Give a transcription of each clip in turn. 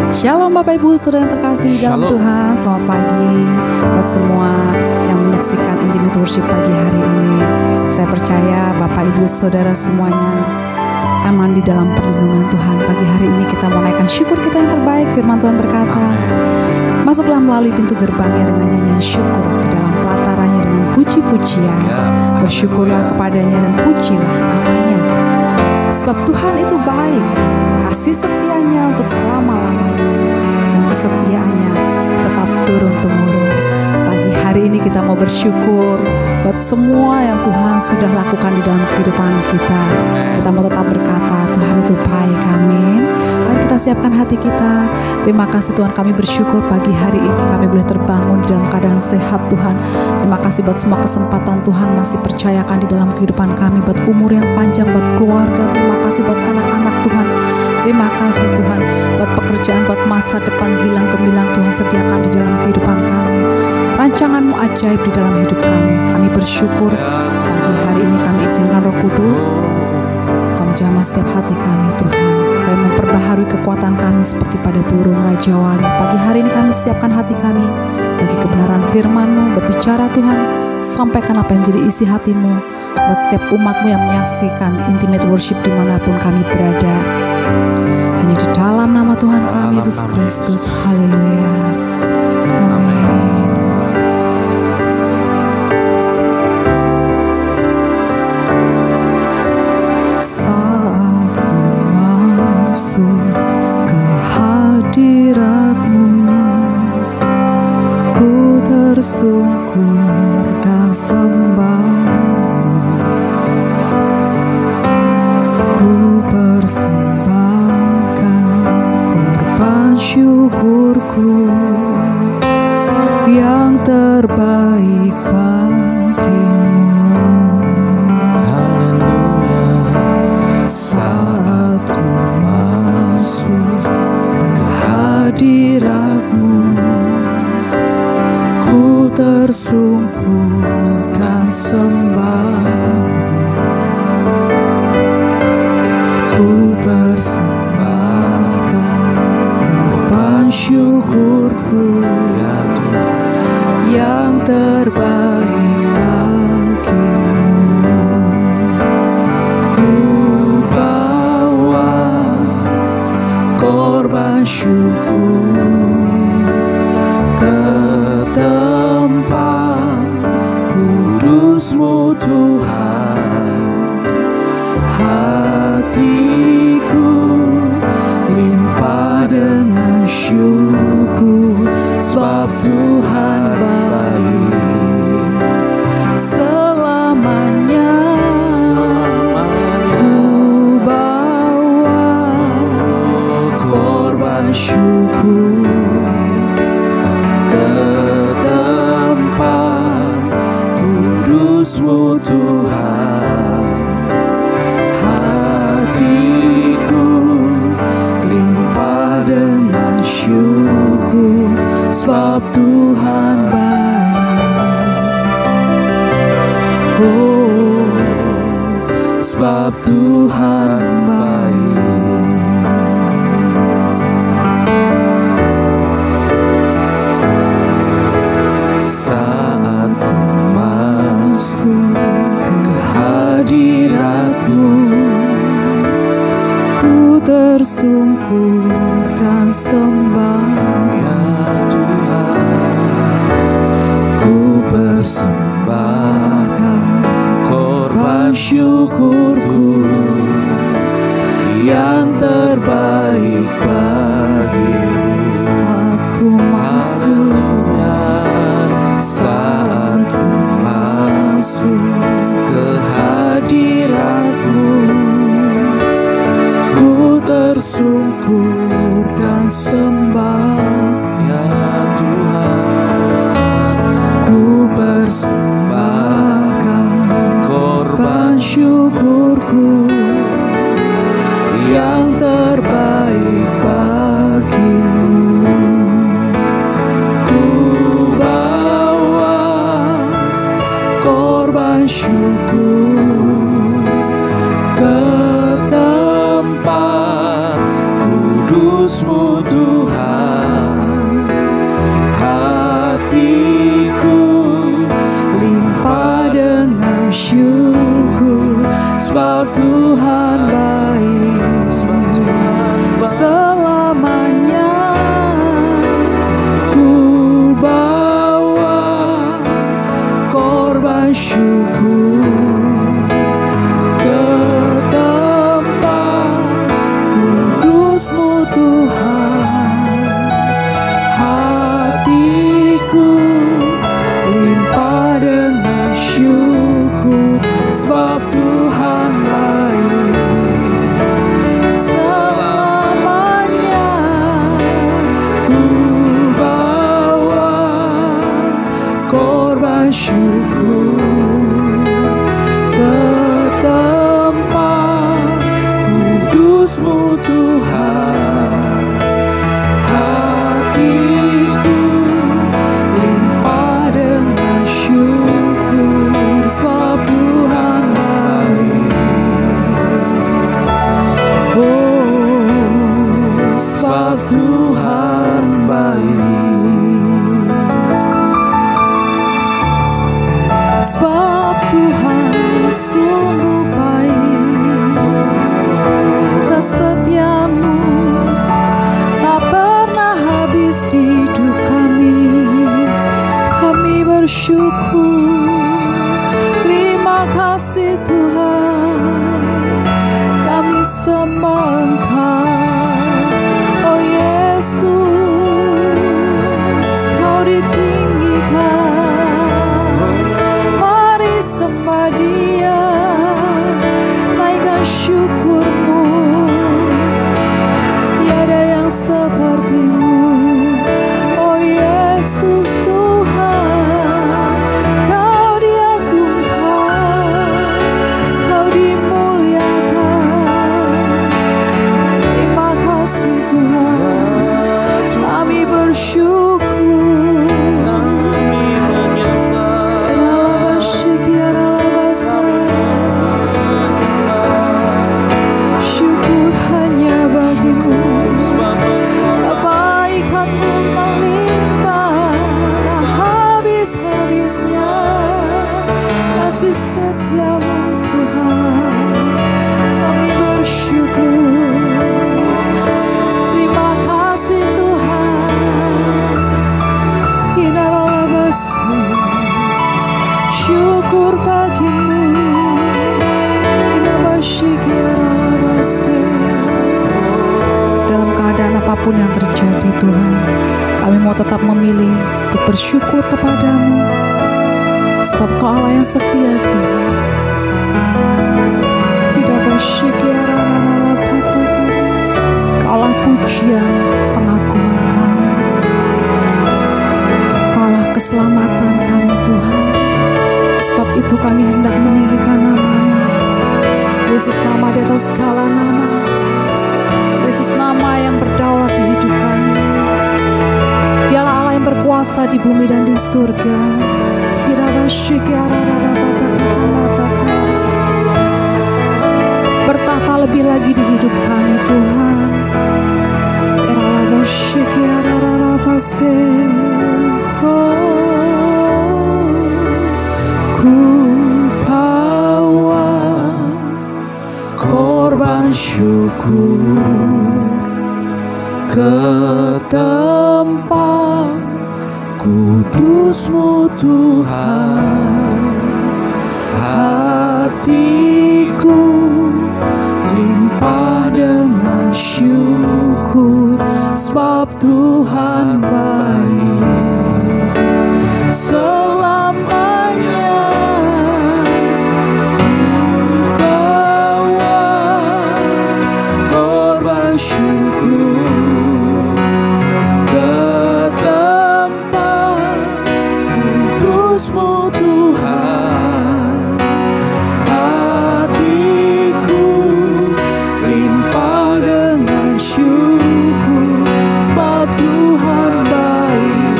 Shalom Bapak Ibu Saudara yang terkasih di dalam Tuhan. Selamat pagi buat semua yang menyaksikan Intimate Worship pagi hari ini. Saya percaya Bapak Ibu Saudara semuanya aman di dalam perlindungan Tuhan. Pagi hari ini kita mau naikkan syukur kita yang terbaik. Firman Tuhan berkata, masuklah melalui pintu gerbangnya dengan nyanyian syukur, ke dalam pelatarannya dengan puji-pujian. Bersyukurlah kepadanya dan pujilah namanya. Sebab Tuhan itu baik, kasih setianya untuk selama-lamanya, dan kesetiaannya tetap turun-temurun. Pagi hari ini kita mau bersyukur buat semua yang Tuhan sudah lakukan di dalam kehidupan kita. Kita mau tetap berkata, Tuhan itu baik, amin. Mari kita siapkan hati kita. Terima kasih Tuhan, kami bersyukur pagi hari ini kami boleh terbangun dalam keadaan sehat Tuhan. Terima kasih buat semua kesempatan Tuhan masih percayakan di dalam kehidupan kami, buat umur yang panjang, buat keluarga. Terima kasih buat anak-anak Tuhan. Terima kasih Tuhan buat pekerjaan, buat masa depan gilang gemilang Tuhan sediakan di dalam kehidupan kami. Rancangan-Mu ajaib di dalam hidup kami. Kami bersyukur pagi hari ini kami izinkan Roh Kudus menjamah setiap hati kami Tuhan. Kami memperbaharui kekuatan kami seperti pada burung Raja Wali. Pagi hari ini kami siapkan hati kami bagi kebenaran firman-Mu. Berbicara Tuhan, sampaikan apa yang menjadi isi hati-Mu buat setiap umat-Mu yang menyaksikan Intimate Worship dimanapun kami berada. Hanya di dalam nama Tuhan kami Yesus Kristus. Haleluya. Amin. Saat ku masuk ke hadirat-Mu, ku tersungkur dan sembah-Mu. Ku persembahkan korban syukurku yang terbaik bagi-Mu. Haleluya. Saat ku masuk ke hadirat-Mu, ku tersungkur dan sembah-Mu. Ku persembahkan korban syukurku, ya Tuhan, yang terbaik bagi-Mu. Ku bawa korban syukur ke tempat kudus-Mu Tuhan. Hatiku limpah dengan syukur, sebab Tuhan baik selamanya. Ku bawa korban syukur ke tempat kudus-Mu Tuhan. Hatiku limpah dengan syukur, sebab Tuhan baik. Oh, sebab Tuhan baik. Saat ku masuk ke hadirat-Mu, ku tersungkur dan sembah, ya Tuhan. Ku persembahkan korban syukurku yang terbaik bagi-Mu. Saat ku masuk, saat ku masuk ke hadirat-Mu, ku tersungkur dan sembah, ya Tuhan. Ku persembahkan korban syukurku yang terbaik bagi-Mu. Ku bawa korban syukur ke tempat kudus-Mu Tuhan. bersyukur. Terima kasih Tuhan, kami sembah Engkau. Oh Yesus, Kau ditinggikan. Mari sembah Dia, naikkan syukurmu. Tiada yang seperti-Mu, oh Yesus Tuhan. Kau diagungkan, Kau dimuliakan. Terima kasih Tuhan, kami bersyukur. Syukur hanya bagimu, kebaikan-Mu melimpah tak habis-habisnya. Kasih setia-Mu Tuhan, kami bersyukur. Terima kasih Tuhan. Hinarolabasi, syukur bagimu. Hinabashikiaralabasi. Dalam keadaan apapun yang terjadi Tuhan, kami mau tetap memilih untuk bersyukur kepadamu, sebab Kau Allah yang setia Tuhan. Kau Allah pujian pengagungan kami, Kau Allah keselamatan kami Tuhan. Sebab itu kami hendak meninggikan nama-Mu, Yesus, nama di atas segala nama. Yesus, nama yang berdaulat di hidup kami. Dialah Allah yang berkuasa di bumi dan di surga. Bertata lebih lagi di hidup kami Tuhan. Ku bawa korban syukur ke tempat kudus-Mu Tuhan. Hatiku limpah dengan syukur, sebab Tuhan baik selamanya. Ku bawa korban syukur ke tempat kudus-Mu Tuhan. Hatiku limpah dengan syukur, sebab Tuhan baik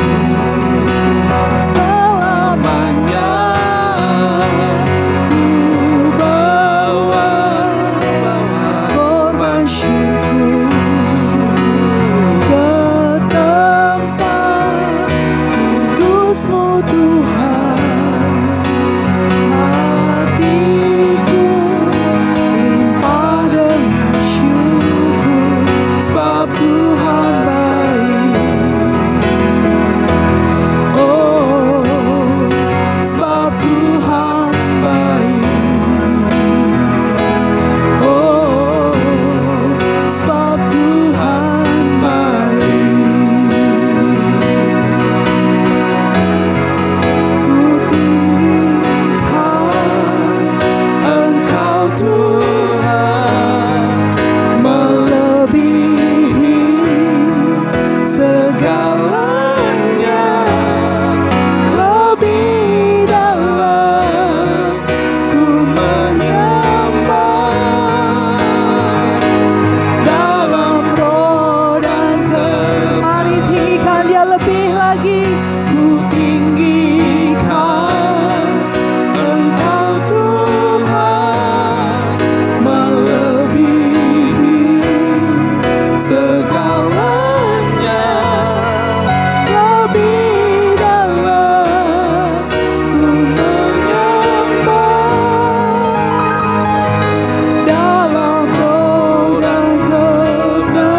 selamanya. Ku bawa korban syukur ke tempat kudus-Mu Tuhan. Hatiku limpah dengan syukur, sebab Tuhan baik. Oh, sebab Tuhan baik. Oh, sebab Tuhan baik. Ku tinggikan Engkau Tuhan, melebihi segalanya. Lebih dalam ku menyembah, dalam roh dan kebenaran. Mari tinggikan Dia lebih lagi. Ku tinggikan Engkau Tuhan, melebihi segalanya. Lebih dalam ku menyembah, dalam roh dan kebenaran.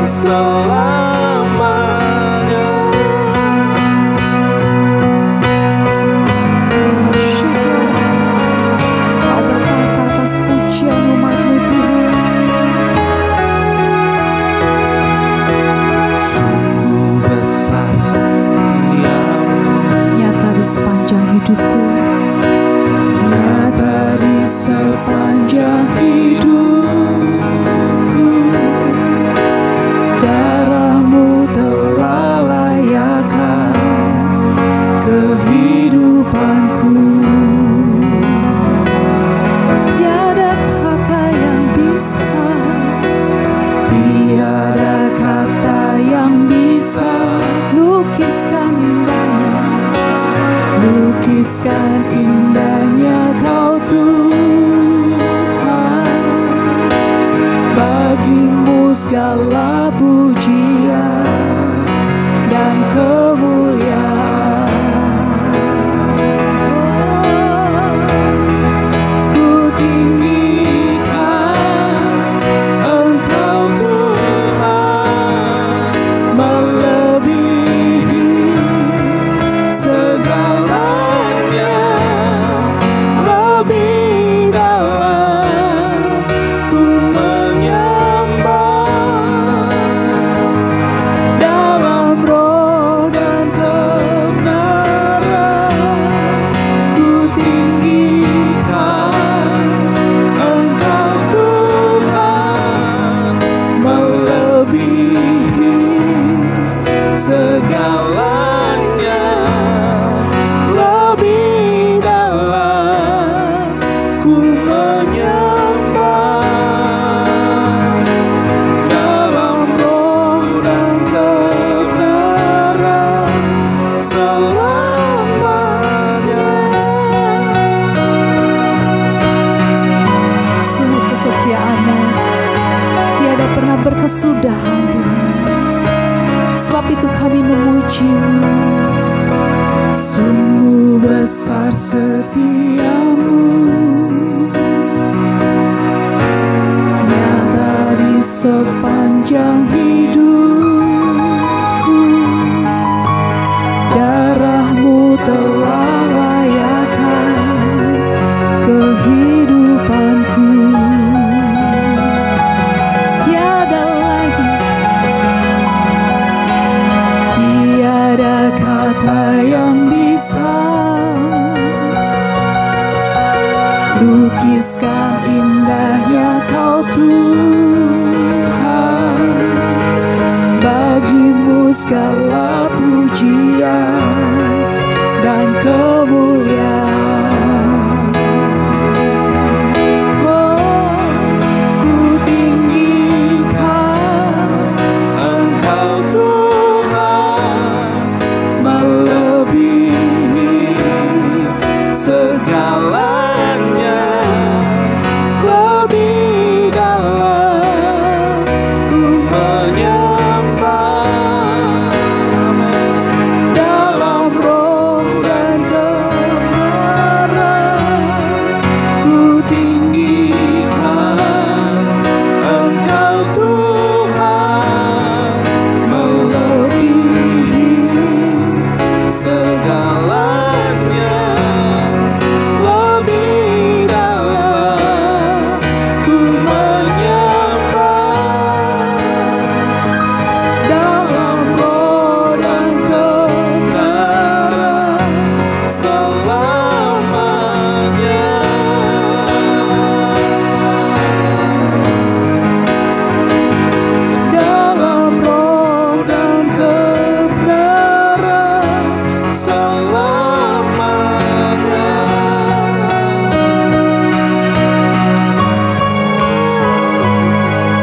selamanya. kehidupanku. Tiada kata yang bisa, tiada kata yang bisa lukiskan indahnya Kau Tuhan. Bagimu segala pujian dan kemuliaan. Ku tinggikan Engkau Tuhan, melebihi segalanya, lebih dalam ku menyembah, dalam roh dan kebenaran. Ku tinggikan Engkau Tuhan, melebihi segalanya, lebih dalam ku menyembah, dalam roh dan kebenaran selamanya. Sungguh kesetiaan-Mu tiada pernah berkesudahan Tuhan, sebab itu kami memuji-Mu. Sungguh besar setia-Mu, nyata di sepanjang hidupku. Darah-Mu telah layakkan kehidupanku. Tiada lagi, tiada kata yang bisa lukiskan indahnya Kau Tuhan. Bagimu segala pujian dan kemuliaan. Oh, ku tinggikan Engkau Tuhan, melebihi segalanya, lebih dalam ku menyembah, dalam roh dan kebenaran. Ku tinggikan Engkau Tuhan, melebihi segalanya, lebih dalam ku menyembah, dalam roh dan kebenaran selamanya. Dalam roh dan kebenaran selamanya.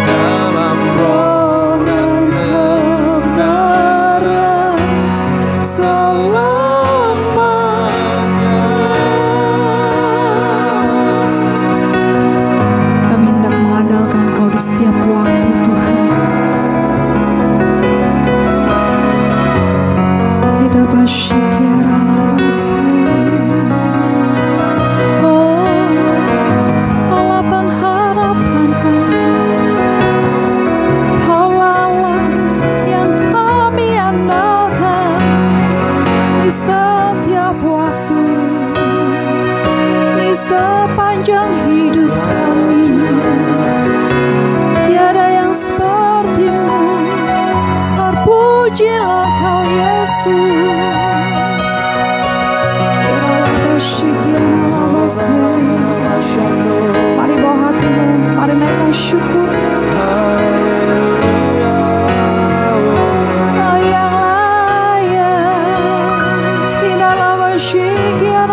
Dalam roh dan kebenaran selamanya. Kami hendak mengandalkan Kau di setiap waktu Tuhan. Hidup asyikira lavasi. Oh, Kaulah pengharapan kami, Kaulah Allah yang kami andalkan di setiap waktu, di sepanjang hidup kami. Tiada yang seperti-Mu, terpujilah Kau Yesus. Mari bawa hatimu, mari naikkan syukur. Yang layak, indah lama syikya.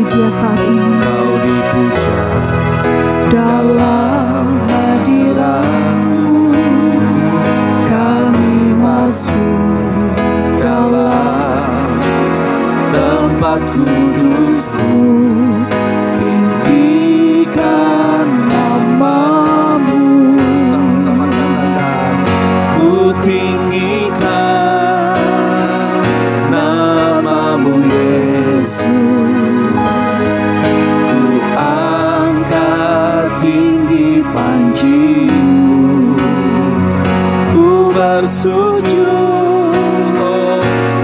Dia saat ini. Kau dipuja Dalam hadirat-Mu kami masuk dalam tempat kudus-Mu. Tinggikan nama-Mu. Sama-sama katakan, ku tinggikan nama-Mu Yesus. Ku angkat tinggi panji-Mu. Ku bersujud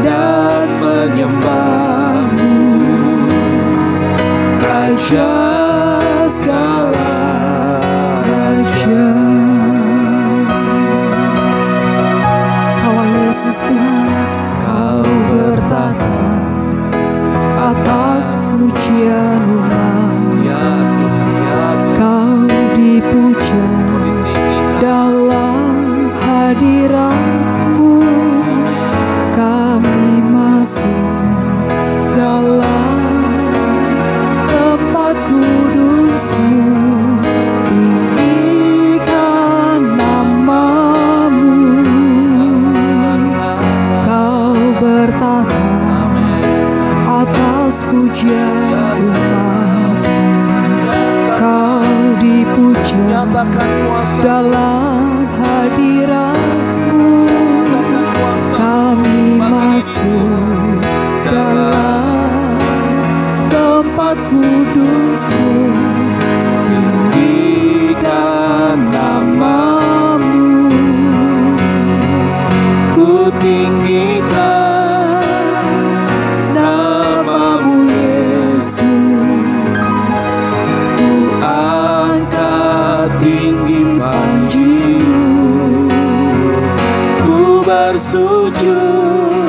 dan menyembah-Mu, Raja segala raja. Kaulah Yesus Tuhan, Kau bertata atas pujian umat. ya Tuhan, ya Tuhan, Kau dipuja ditinggikan. dalam hadirat-Mu kami masuk dalam tempat kudus-Mu. Tinggikan nama-Mu. Kau bertata atas pujian umat-Mu. Kau dipuja Nyatakan kuasa, dalam hadirat-Mu. nyatakan kuasa. Kami masuk dalam tempat kudus-Mu. Tinggikan nama-Mu. Ku tinggikan nama-Mu Yesus. Ku angkat tinggi panji-Mu. Ku bersujud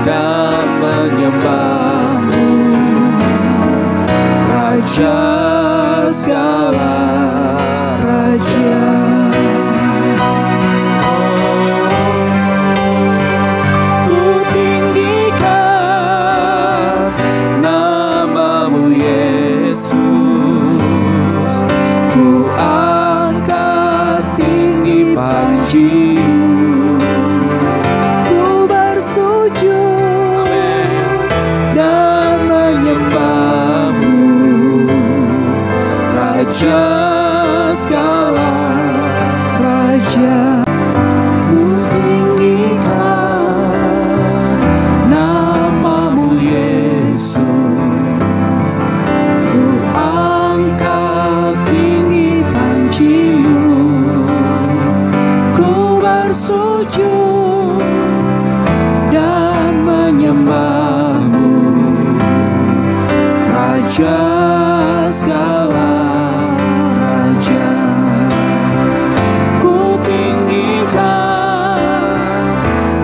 dan menyembah-Mu, Raja segala Raja. Ku tinggikan nama-Mu Yesus. Ku angkat tinggi panji-Mu. Ku bersujud dan menyembah-Mu, Raja segala Raja. ku tinggikan nama-Mu Yesus. Ku angkat tinggi panji-Mu. Ku bersujud dan menyembah-Mu, Raja segala raja. Ku tinggikan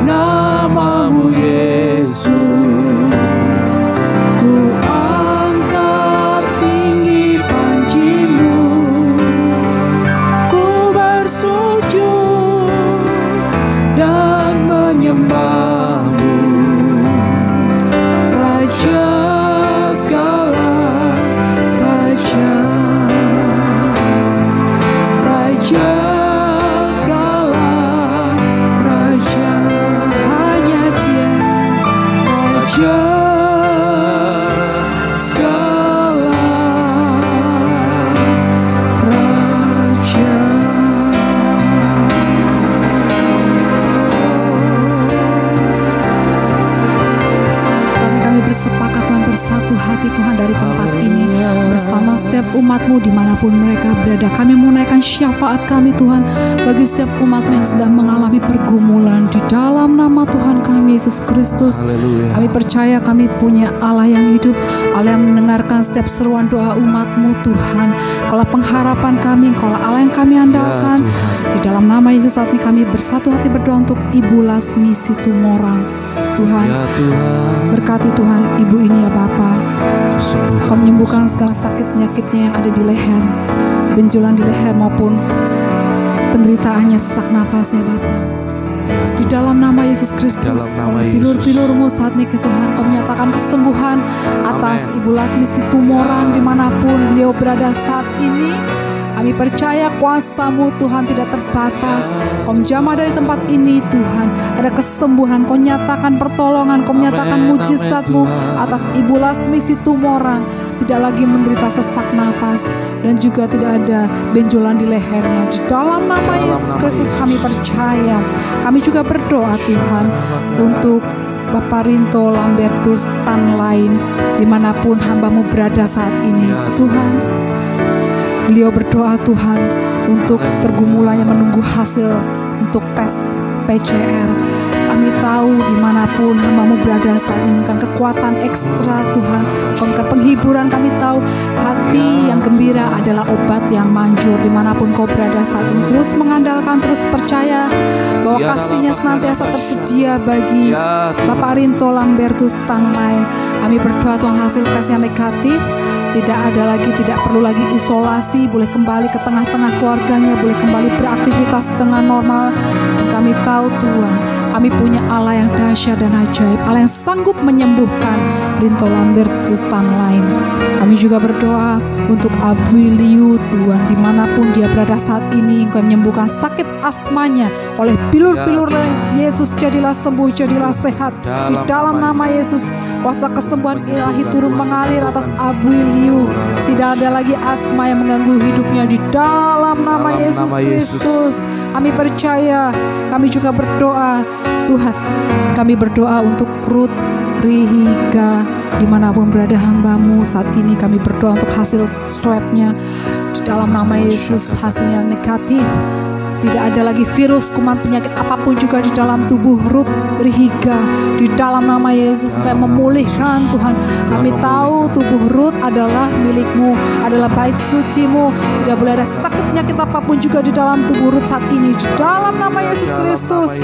nama-Mu Yesus. Ku angkat tinggi panji-Mu. Ku bersujud dan menyembah-Mu, Raja segala raja. Raja segala raja. Hanya Dia, Raja segala Raja. Saat ini kami bersepakat Tuhan, bersatu hati Tuhan dari tempat ini bersama setiap umat-Mu dimanapun mereka berada. Kami menaikkan syafaat kami Tuhan bagi setiap umat-Mu yang sedang mengalami pergumulan di dalam nama Tuhan kami Yesus Kristus. Haleluya. Kami percaya kami punya Allah yang hidup, Allah yang mendengarkan setiap seruan doa umat-Mu Tuhan. Kalau pengharapan kami, kalau Allah yang kami andalkan. Di dalam nama Yesus saat ini kami bersatu hati berdoa untuk Ibu Lasmi Situmorang. Tuhan, Ya Tuhan, berkati Tuhan ibu ini ya Bapa. Kau menyembuhkan segala sakit penyakitnya yang ada di leher, benjolan di leher maupun penderitaannya sesak nafas ya Bapa. Di dalam nama Yesus Kristus, Dalam nama oleh Yesus. bilur-bilur-Mu saat ini Tuhan, Kau menyatakan kesembuhan atas Amen. Ibu Lasmi Situmoran dimanapun beliau berada saat ini. Kami percaya kuasa-Mu Tuhan tidak terbatas. Kau menjamah dari tempat ini Tuhan. Ada kesembuhan, Kau nyatakan pertolongan, Kau menyatakan Amen, mujizat-Mu amen, Tuhan. atas Ibu Lasmi Situmoran. Tidak lagi menderita sesak nafas dan juga tidak ada benjolan di lehernya. Di dalam nama Dalam Yesus nama Kristus Yesus. kami percaya. Kami juga berdoa Tuhan untuk Bapak Rinto Lambertus Tan Lain dimanapun hamba-Mu berada saat ini. Ya, Tuhan, beliau berdoa Tuhan untuk Haleluya. pergumulannya menunggu hasil untuk tes PCR. Kami tahu dimanapun hamba-Mu berada saat ini, kan kekuatan ekstra Tuhan, kan penghiburan. Kami tahu hati yang gembira adalah obat yang manjur. Dimanapun Kau berada saat ini, terus mengandalkan, terus percaya bahwa Ya, kasih-Nya senantiasa Bapak. tersedia bagi Ya, Tuhan. Bapak Rinto Lambertus Tan Lain. Kami berdoa Tuhan hasil tes yang negatif tidak ada lagi, tidak perlu lagi isolasi, boleh kembali ke tengah-tengah keluarganya, boleh kembali beraktivitas dengan normal. Dan kami tahu Tuhan, kami punya Allah yang dahsyat dan ajaib, Allah yang sanggup menyembuhkan Rinto Lambertus Tan Lain. Kami juga berdoa untuk Abu Liu Tuhan, dimanapun dia berada saat ini, Engkau menyembuhkan sakit asmanya oleh bilur-bilur Yesus. Jadilah sembuh, jadilah sehat di dalam nama Yesus. Kuasa kesembuhan ilahi turun mengalir atas Abu Liu. Tidak ada lagi asma yang mengganggu hidupnya di dalam nama Dalam Yesus nama Yesus. Kristus. Kami percaya. Kami juga berdoa Tuhan, kami berdoa untuk Ruth Rihiga dimanapun berada hamba-Mu saat ini. Kami berdoa untuk hasil swabnya di dalam nama Yesus, hasilnya negatif. Tidak ada lagi virus, kuman, penyakit apapun juga di dalam tubuh Ruth Rihiga. Di dalam nama Yesus, Kau memulihkan Tuhan. Kami tahu tubuh Ruth adalah milik-Mu, adalah bait suci-Mu. Tidak boleh ada sakit penyakit apapun juga di dalam tubuh Ruth saat ini. Di dalam nama Yesus Kristus.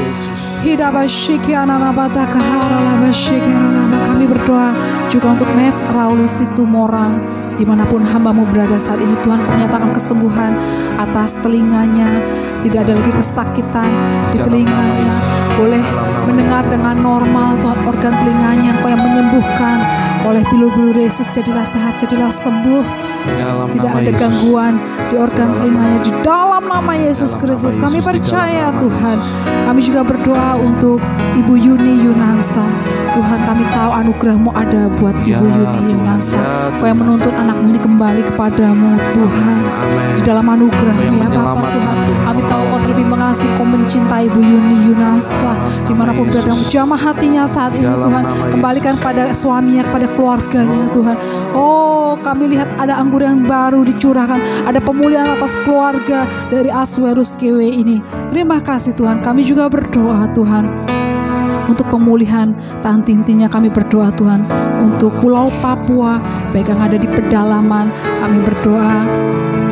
Kami berdoa juga untuk Mes Rauli Situmorang dimanapun hamba-Mu berada saat ini. Tuhan, Kau menyatakan kesembuhan atas telinganya. Tidak ada lagi kesakitan di telinganya. Boleh mendengar dengan normal Tuhan, organ telinganya Kau yang menyembuhkan. Oleh bilur-bilur Yesus jadilah sehat, jadilah sembuh. Dalam Tidak nama ada Yesus. gangguan di organ telinganya di dalam nama Yesus Dalam Kristus. nama Kami Yesus, di percaya dalam nama Tuhan. Yesus. Kami juga berdoa untuk Ibu Yuni Yunansa. Tuhan, kami tahu anugerah-Mu ada buat Ya, Ibu Yuni Tuhan. Yunansa. Ya, Kau yang Tuhan. menuntun anak-Mu ini kembali kepadamu Tuhan. Amin. Di dalam anugerah-Mu Kau yang ya Bapa menyelamatkan, Tuhan. Tuhan. Kami tahu Kau terlebih mengasihi, Kau mencintai Ibu Yuni Yunansa. Dimanapun Yesus. berada, jamah hatinya saat ini Dalam Tuhan. nama Kembalikan pada suaminya, pada keluarganya Tuhan. Oh, kami lihat ada anggur yang baru dicurahkan. Ada pemulihan atas keluarga dari Aswerus KW ini. Terima kasih Tuhan. Kami juga berdoa Tuhan untuk pemulihan tahan tintinya. Kami berdoa Tuhan untuk Pulau Papua, baik yang ada di pedalaman. Kami berdoa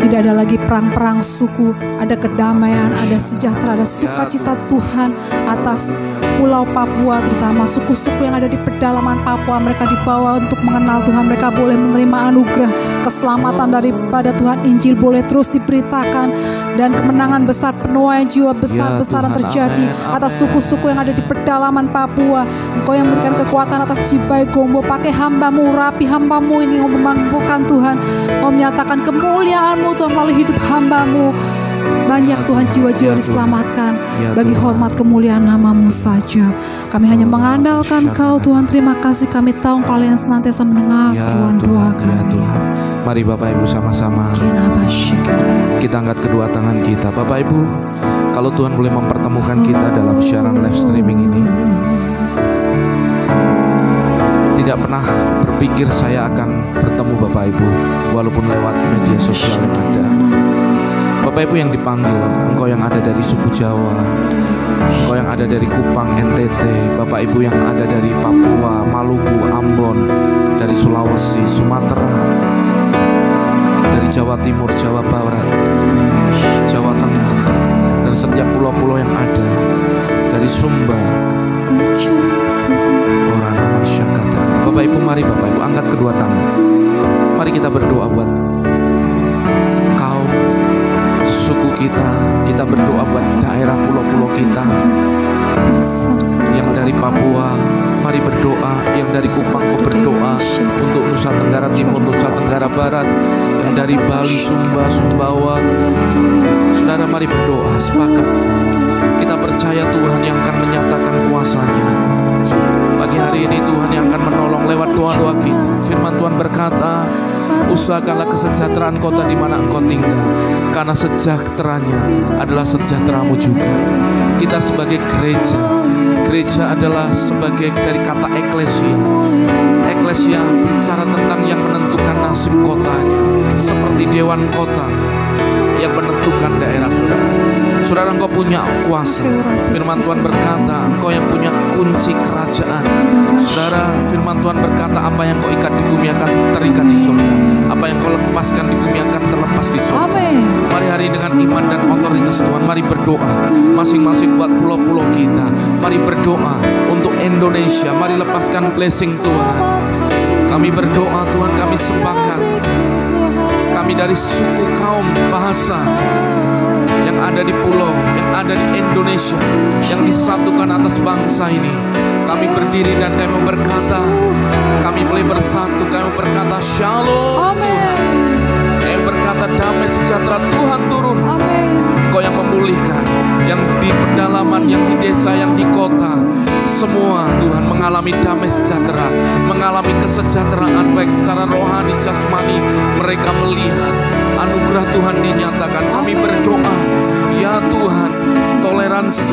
tidak ada lagi perang-perang suku, ada kedamaian, ada sejahtera, ada sukacita Tuhan atas Pulau Papua, terutama suku-suku yang ada di pedalaman Papua. Mereka dibawa untuk mengenal Tuhan. Mereka boleh menerima anugerah keselamatan daripada Tuhan. Injil boleh terus diberitakan dan kemenangan besar, penuaian jiwa besar-besaran Tuhan. terjadi Amin. atas Amin. suku-suku yang ada di pedalaman Papua. Engkau yang memberikan kekuatan atas Cibai Gombo. Pakai hamba-Mu, rapi hamba-Mu ini, memampukan Tuhan. Mau menyatakan kemuliaan-Mu Tuhan melalui hidup hamba-Mu. Banyak Tuhan jiwa-jiwa Ya, Tuhan. diselamatkan Ya, bagi Tuhan. hormat kemuliaan nama-Mu saja. Kami hanya mengandalkan Kau Tuhan. Terima kasih, kami tahu Engkau yang senantiasa mendengar Ya seruan Tuhan, doa ya kami. Tuhan. Mari Bapak Ibu sama-sama kita angkat kedua tangan kita. Bapak Ibu, kalau Tuhan boleh mempertemukan kita dalam siaran live streaming ini, tidak pernah berpikir saya akan bertemu Bapak Ibu walaupun lewat media sosial yang ada. Bapak Ibu yang dipanggil, engkau yang ada dari suku Jawa, engkau yang ada dari Kupang, NTT, Bapak Ibu yang ada dari Papua, Maluku, Ambon, dari Sulawesi, Sumatera, dari Jawa Timur, Jawa Barat, Jawa Tengah, dan setiap pulau-pulau yang ada, dari Sumba, Orana Masyakata. Bapak Ibu, mari Bapak Ibu angkat kedua tangan. Mari kita berdoa buat kau, suku kita berdoa buat daerah pulau-pulau kita. Yang dari Papua, mari berdoa. Yang dari Kupang, kau berdoa untuk Nusa Tenggara Timur, Nusa Tenggara Barat. Yang dari Bali, Sumba, Sumbawa. Saudara, mari berdoa, sepakat. Kita percaya Tuhan yang akan menyatakan kuasa-Nya. Pagi hari ini Tuhan yang akan menolong lewat doa-doa kita. Firman Tuhan berkata, usahakanlah kesejahteraan kota di mana engkau tinggal, karena sejahteranya adalah sejahteramu juga. Kita sebagai gereja adalah sebagai dari kata eklesia. Eklesia bicara tentang yang menentukan nasib kotanya, seperti dewan kota yang menentukan daerah saudara. Saudara, engkau punya kuasa. Firman Tuhan berkata, engkau yang punya kunci kerajaan. Saudara, firman Tuhan berkata, apa yang kau ikat di bumi akan terikat di surga. Apa yang kau lepaskan di bumi akan terlepas di surga. Mari hari dengan iman dan otoritas Tuhan, mari berdoa. Masing-masing buat pulau-pulau kita, mari berdoa untuk Indonesia. Mari lepaskan blessing Tuhan. Kami berdoa Tuhan, kami sepakat. Kami dari suku, kaum, bahasa yang ada di pulau, yang ada di Indonesia, yang disatukan atas bangsa ini. Kami berdiri dan kami berkata, kami boleh bersatu, kami berkata shalom Tuhan. Kami berkata damai sejahtera Tuhan turun. Engkau yang memulihkan, yang di pedalaman, yang di desa, yang di kota, semua Tuhan mengalami damai sejahtera, mengalami kesejahteraan baik secara rohani, jasmani. Mereka melihat anugerah Tuhan dinyatakan. Kami berdoa, ya Tuhan, toleransi,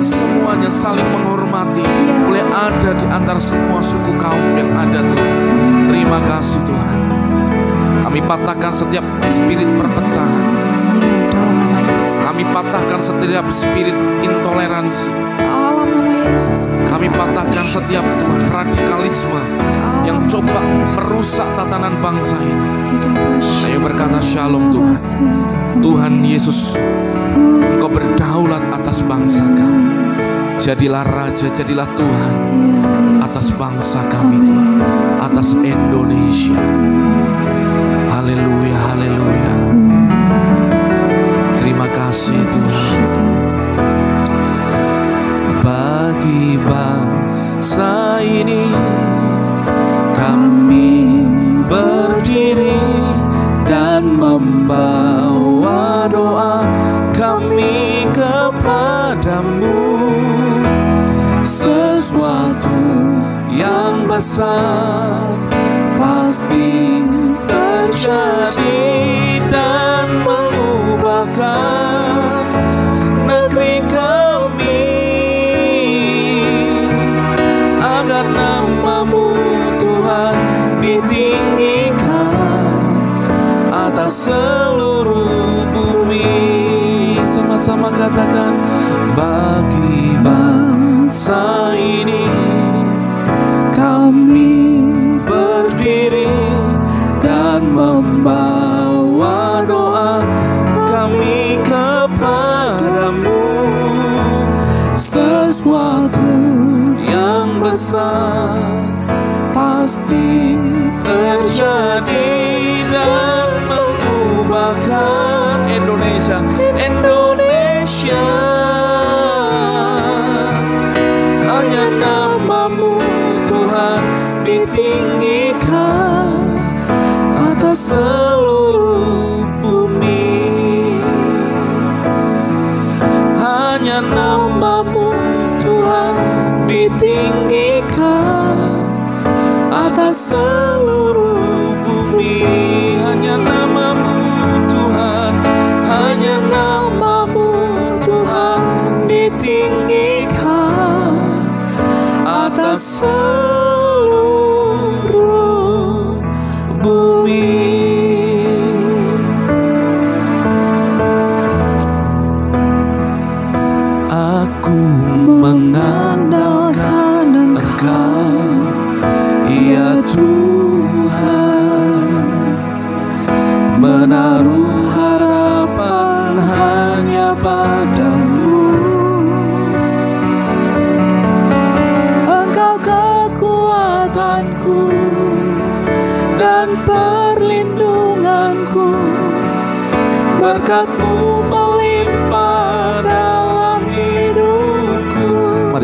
semuanya saling menghormati boleh ada di antara semua suku kaum yang ada Tuhan. Terima kasih Tuhan. Kami patahkan setiap spirit perpecahan. Kami patahkan setiap spirit intoleransi. Kami patahkan setiap Tuhan radikalisme yang coba merusak tatanan bangsa ini. Kami berkata shalom Tuhan. Tuhan Yesus, Engkau berdaulat atas bangsa kami. Jadilah Raja, jadilah Tuhan atas bangsa kami Tuhan, atas Indonesia. Haleluya, haleluya. Terima kasih Tuhan. Bagi bangsa ini kami berdiri dan membawa doa kami kepadamu. Sesuatu yang besar pasti terjadi dan mengubahkan negeri kami, agar nama-Mu Tuhan ditinggikan atas seluruh bumi. Sama-sama katakan, bagi bangsa ini kami berdiri dan membawa doa kami kepadamu. Sesuatu yang besar pasti terjadi dan mengubahkan Indonesia. Indonesia, hanya nama-Mu Tuhan ditinggikan atas seluruh bumi. Hanya nama-Mu Tuhan ditinggikan atas seluruh bumi. Hanya nama-Mu Tuhan, hanya nama-Mu Tuhan ditinggikan atas seluruh bumi. Aku mengandalkan Engkau, ya Tuhan.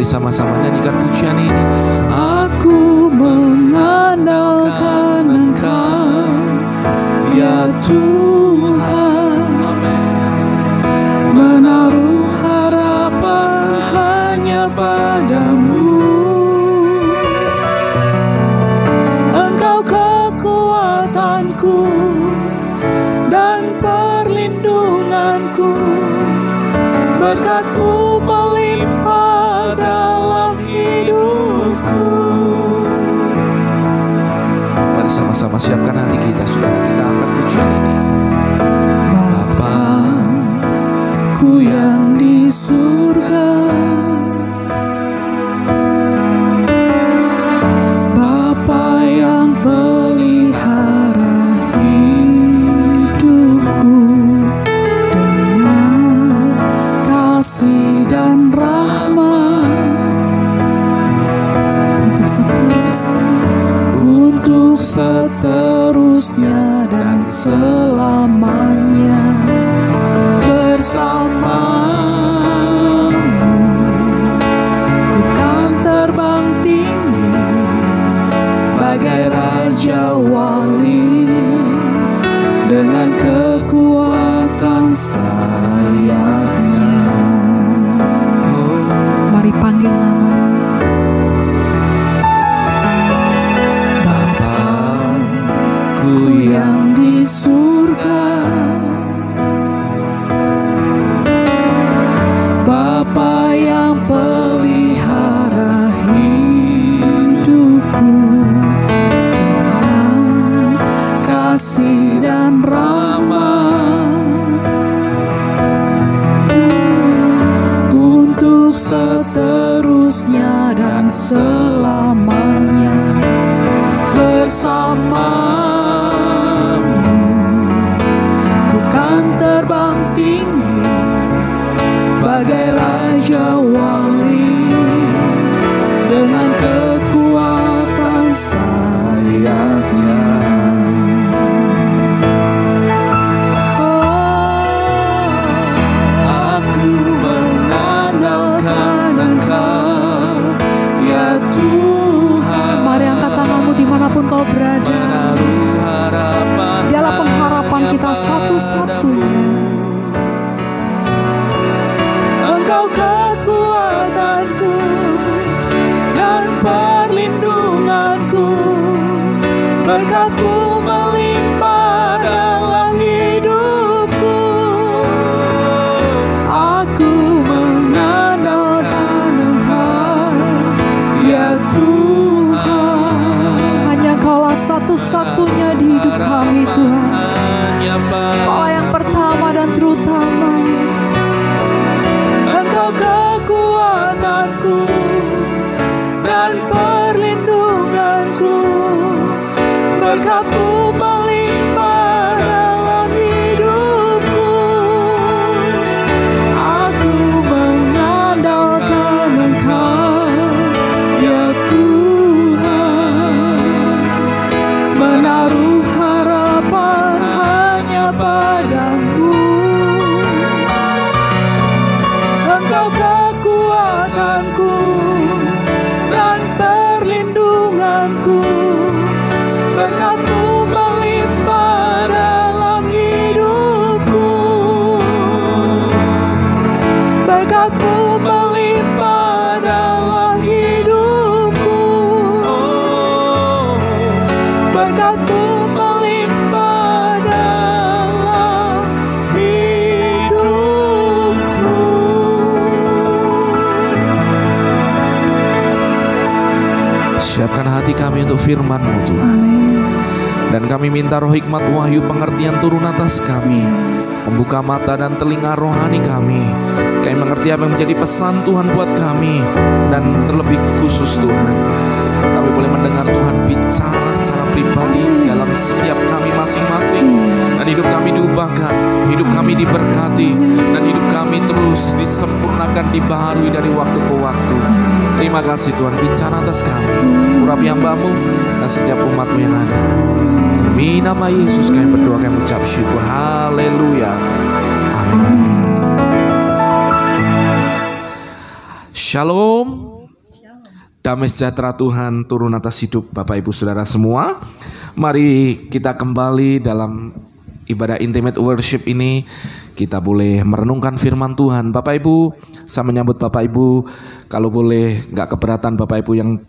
Mari sama-sama nyanyikan pujian ini. Aku mengandalkan Engkau, ya Tuhan. Menaruh harapan hanya padamu. Engkau kekuatanku dan perlindunganku. Berkat-Mu melimpah dalam hidupku. Mari sama-sama siapkan hati kita, saudara. Kita angkat pujian ini. Bapa-Ku yang di surga, Bapa yang pelihara hidupku dengan kasih dan rahmat untuk seterusnya dan selamanya bersama-Mu. Ku kan terbang tinggi bagai Raja Wali dengan kekuatan sayapnya. Mari panggil namanya. Bapa-Ku yang di surga, Bapa yang pelihara hidupku dengan kasih dan rahmat untuk seterusnya dan selamanya bersama-Mu. Ku kan terbang tinggi bagai Raja Wali dengan kekuatan sayapnya. Aku mengandalkan Engkau, ya Tuhan. Mari angkat tanganmu dimanapun kau berada. Dialah pengharapan kita satu-satunya. Engkau kekuatanku dan perlindunganku. Berkat-Mu melimpah dalam hidupku. Aku mengandalkan Engkau, ya Tuhan. Hanya Kaulah satu-satunya di hidup kami, Tuhan. Kaulah yang pertama dan terutama. Engkau kekuatanku dan perlindunganku. Berkat-Mu melimpah dalam hidupku. Aku mengandalkan Engkau, ya Tuhan. Menaruh harapan hanya padamu. Engkau kekuatanku dan perlindunganku. Berkat-Mu melimpah dalam hidupku. Berkat-Mu melimpah dalam hidupku. Berkat-Mu melimpah dalam hidupku. Siapkan hati kami untuk firman-Mu, Tuhan. Amin. Dan kami minta roh hikmat, wahyu, pengertian turun atas kami. Membuka mata dan telinga rohani kami. Kami mengerti apa yang menjadi pesan Tuhan buat kami. Dan terlebih khusus Tuhan, kami boleh mendengar Tuhan bicara secara pribadi dalam setiap kami masing-masing. Dan hidup kami diubahkan, hidup kami diberkati, dan hidup kami terus disempurnakan, dibaharui dari waktu ke waktu. Terima kasih Tuhan, bicara atas kami. Urapi hamba-Mu dan setiap umat-Mu yang ada. Demi nama Yesus kami berdoa, kami ucap syukur. Haleluya. Amin. Shalom. Damai sejahtera Tuhan turun atas hidup Bapak Ibu Saudara semua. Mari kita kembali dalam ibadah intimate worship ini. Kita boleh merenungkan firman Tuhan. Bapak Ibu, saya menyambut Bapak Ibu. Kalau boleh gak keberatan Bapak Ibu yang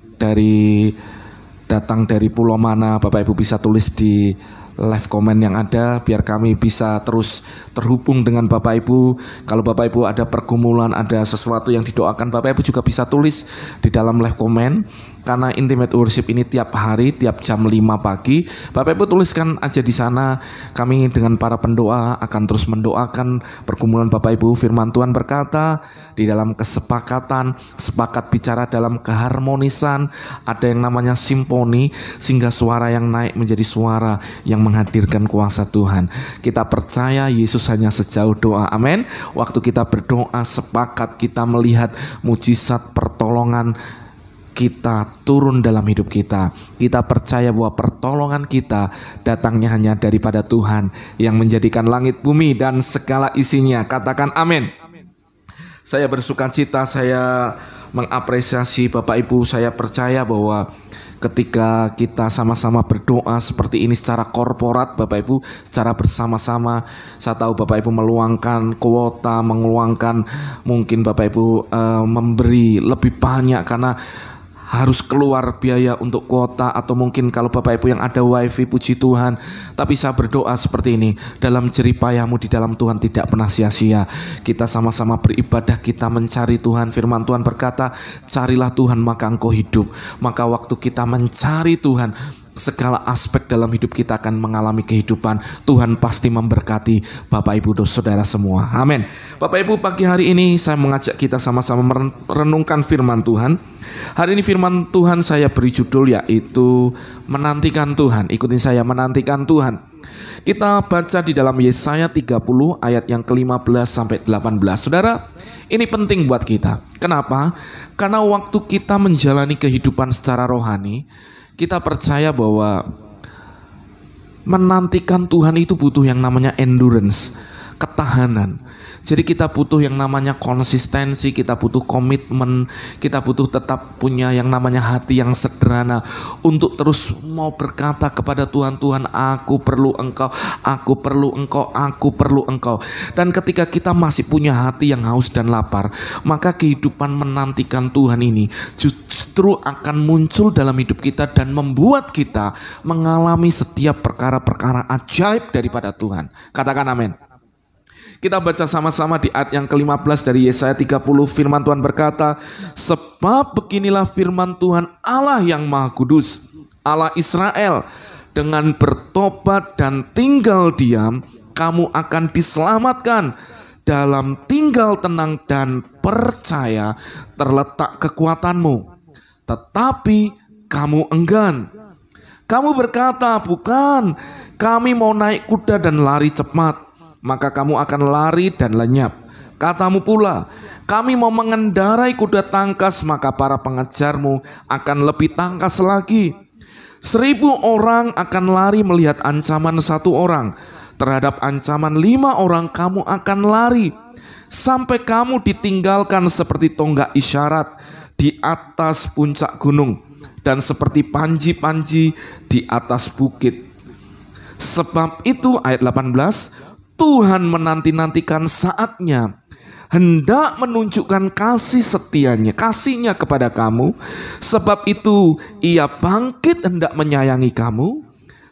datang dari pulau mana, Bapak Ibu bisa tulis di live comment yang ada, biar kami bisa terus terhubung dengan Bapak Ibu. Kalau Bapak Ibu ada pergumulan, ada sesuatu yang didoakan, Bapak Ibu juga bisa tulis di dalam live comment. Karena intimate worship ini tiap hari, tiap jam 5 pagi, Bapak Ibu tuliskan aja di sana. Kami dengan para pendoa akan terus mendoakan pergumulan Bapak Ibu. Firman Tuhan berkata, di dalam kesepakatan, sepakat bicara dalam keharmonisan, ada yang namanya simfoni, sehingga suara yang naik menjadi suara yang menghadirkan kuasa Tuhan. Kita percaya Yesus hanya sejauh doa. Amin. Waktu kita berdoa sepakat, kita melihat mujizat pertolongan kita turun dalam hidup kita. Kita percaya bahwa pertolongan kita datangnya hanya daripada Tuhan yang menjadikan langit, bumi, dan segala isinya. Katakan amin. Saya bersukacita, saya mengapresiasi Bapak Ibu. Saya percaya bahwa ketika kita sama-sama berdoa seperti ini secara korporat, Bapak Ibu, secara bersama-sama, saya tahu Bapak Ibu meluangkan kuota, meluangkan mungkin Bapak Ibu memberi lebih banyak karena harus keluar biaya untuk kuota, atau mungkin kalau Bapak Ibu yang ada wifi, puji Tuhan. Tapi saya berdoa seperti ini, dalam jeripayahmu di dalam Tuhan tidak pernah sia-sia. Kita sama-sama beribadah, kita mencari Tuhan. Firman Tuhan berkata, carilah Tuhan maka engkau hidup. Maka waktu kita mencari Tuhan, segala aspek dalam hidup kita akan mengalami kehidupan. Tuhan pasti memberkati Bapak Ibu dan Saudara semua. Amin. Bapak Ibu, pagi hari ini saya mengajak kita sama-sama merenungkan firman Tuhan. Hari ini firman Tuhan saya beri judul yaitu menantikan Tuhan. Ikutin saya, menantikan Tuhan. Kita baca di dalam Yesaya 30 ayat yang ke-15 sampai 18. Saudara, ini penting buat kita. Kenapa? Karena waktu kita menjalani kehidupan secara rohani, kita percaya bahwa menantikan Tuhan itu butuh yang namanya endurance, ketahanan. Jadi kita butuh yang namanya konsistensi, kita butuh komitmen, kita butuh tetap punya yang namanya hati yang sederhana untuk terus mau berkata kepada Tuhan, Tuhan aku perlu Engkau, aku perlu Engkau, aku perlu Engkau. Dan ketika kita masih punya hati yang haus dan lapar, maka kehidupan menantikan Tuhan ini justru akan muncul dalam hidup kita dan membuat kita mengalami setiap perkara-perkara ajaib daripada Tuhan. Katakan amin. Kita baca sama-sama di ayat yang ke-15 dari Yesaya 30. Firman Tuhan berkata, sebab beginilah firman Tuhan Allah yang Maha Kudus, Allah Israel, dengan bertobat dan tinggal diam, kamu akan diselamatkan. Dalam tinggal tenang dan percaya terletak kekuatanmu. Tetapi kamu enggan. Kamu berkata, bukan, kami mau naik kuda dan lari cepat. Maka kamu akan lari dan lenyap. Katamu pula, kami mau mengendarai kuda tangkas, maka para pengejarmu akan lebih tangkas lagi. 1000 orang akan lari melihat ancaman 1 orang. Terhadap ancaman 5 orang kamu akan lari. Sampai kamu ditinggalkan seperti tonggak isyarat di atas puncak gunung, dan seperti panji-panji di atas bukit. Sebab itu ayat 18, Tuhan menanti-nantikan saatnya, hendak menunjukkan kasih setianya, kasihnya kepada kamu. Sebab itu ia bangkit hendak menyayangi kamu.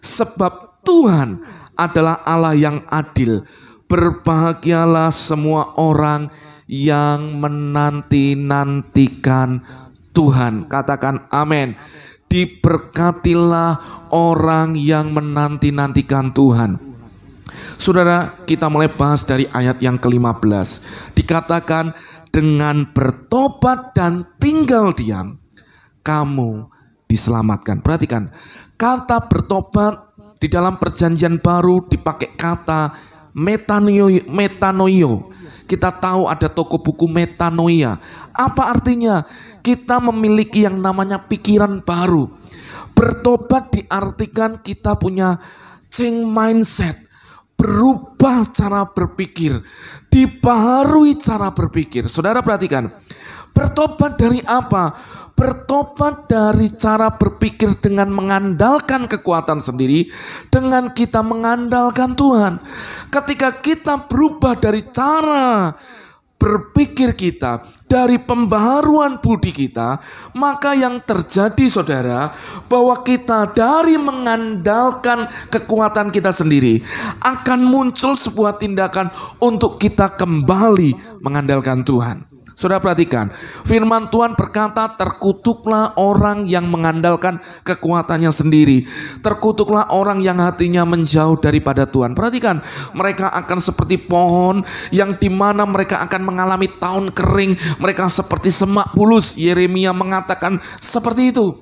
Sebab Tuhan adalah Allah yang adil. Berbahagialah semua orang yang menanti-nantikan Tuhan. Katakan amin. Diberkatilah orang yang menanti-nantikan Tuhan. Saudara, kita mulai bahas dari ayat yang ke-15. Dikatakan, dengan bertobat dan tinggal diam, kamu diselamatkan. Perhatikan, kata bertobat di dalam perjanjian baru dipakai kata metanoio. Kita tahu ada toko buku metanoia. Apa artinya? Kita memiliki yang namanya pikiran baru. Bertobat diartikan kita punya change mindset. Berubah cara berpikir, dibaharui cara berpikir. Saudara perhatikan, Bertobat dari apa? Bertobat dari cara berpikir dengan mengandalkan kekuatan sendiri, dengan kita mengandalkan Tuhan. Ketika kita berubah dari cara berpikir kita, dari pembaharuan budi kita, maka yang terjadi saudara, bahwa kita dari mengandalkan kekuatan kita sendiri, akan muncul sebuah tindakan untuk kita kembali mengandalkan Tuhan. Saudara perhatikan, firman Tuhan berkata, terkutuklah orang yang mengandalkan kekuatannya sendiri. Terkutuklah orang yang hatinya menjauh daripada Tuhan. Perhatikan, mereka akan seperti pohon yang dimana mereka akan mengalami tahun kering. Mereka seperti semak bulus. Yeremia mengatakan seperti itu.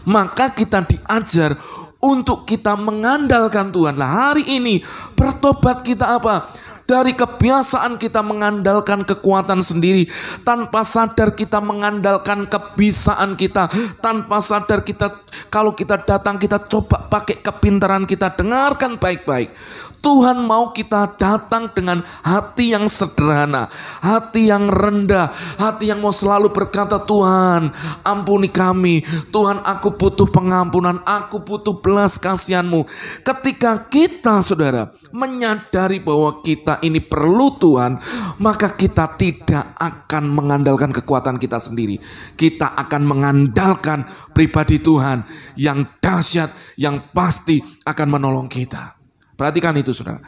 Maka kita diajar untuk kita mengandalkan Tuhan. Lah hari ini bertobat kita apa? Dari kebiasaan kita mengandalkan kekuatan sendiri, tanpa sadar kita mengandalkan kebisaan kita, tanpa sadar kita, kalau kita datang kita coba pakai kepintaran kita. Dengarkan baik-baik, Tuhan mau kita datang dengan hati yang sederhana, hati yang rendah, hati yang mau selalu berkata, Tuhan ampuni kami, Tuhan aku butuh pengampunan, aku butuh belas kasihan-Mu. Ketika kita saudara menyadari bahwa kita ini perlu Tuhan, maka kita tidak akan mengandalkan kekuatan kita sendiri. Kita akan mengandalkan pribadi Tuhan yang dahsyat, yang pasti akan menolong kita. Perhatikan itu saudara.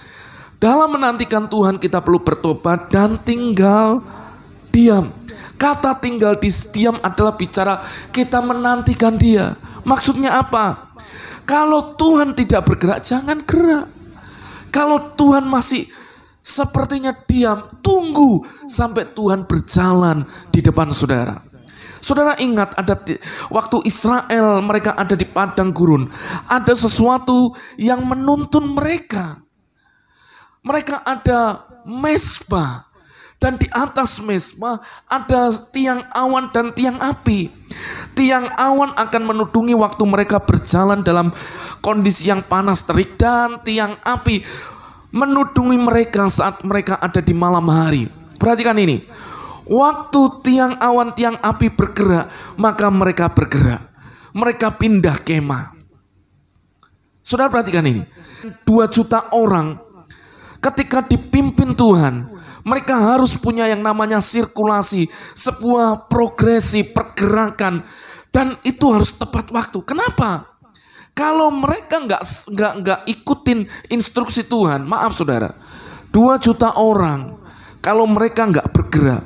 Dalam menantikan Tuhan kita perlu bertobat dan tinggal diam. Kata tinggal diam adalah bicara kita menantikan Dia. Maksudnya apa? Kalau Tuhan tidak bergerak, jangan gerak. Kalau Tuhan masih sepertinya diam, tunggu sampai Tuhan berjalan di depan saudara. Saudara ingat ada waktu Israel mereka ada di padang gurun, ada sesuatu yang menuntun mereka. Mereka ada mezbah, dan di atas mezbah ada tiang awan dan tiang api. Tiang awan akan menudungi waktu mereka berjalan dalam kondisi yang panas terik, dan tiang api menudungi mereka saat mereka ada di malam hari. Perhatikan ini. Waktu tiang awan, tiang api bergerak, maka mereka bergerak. Mereka pindah kemah. Saudara perhatikan ini. 2 juta orang ketika dipimpin Tuhan, mereka harus punya yang namanya sirkulasi, sebuah progresi pergerakan, dan itu harus tepat waktu. Kenapa? Kalau mereka nggak ikutin instruksi Tuhan, maaf saudara, 2 juta orang, kalau mereka nggak bergerak,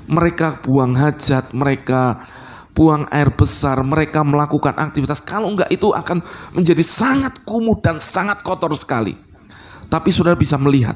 mereka buang hajat, mereka buang air besar, mereka melakukan aktivitas, kalau enggak itu akan menjadi sangat kumuh dan sangat kotor sekali. Tapi saudara bisa melihat,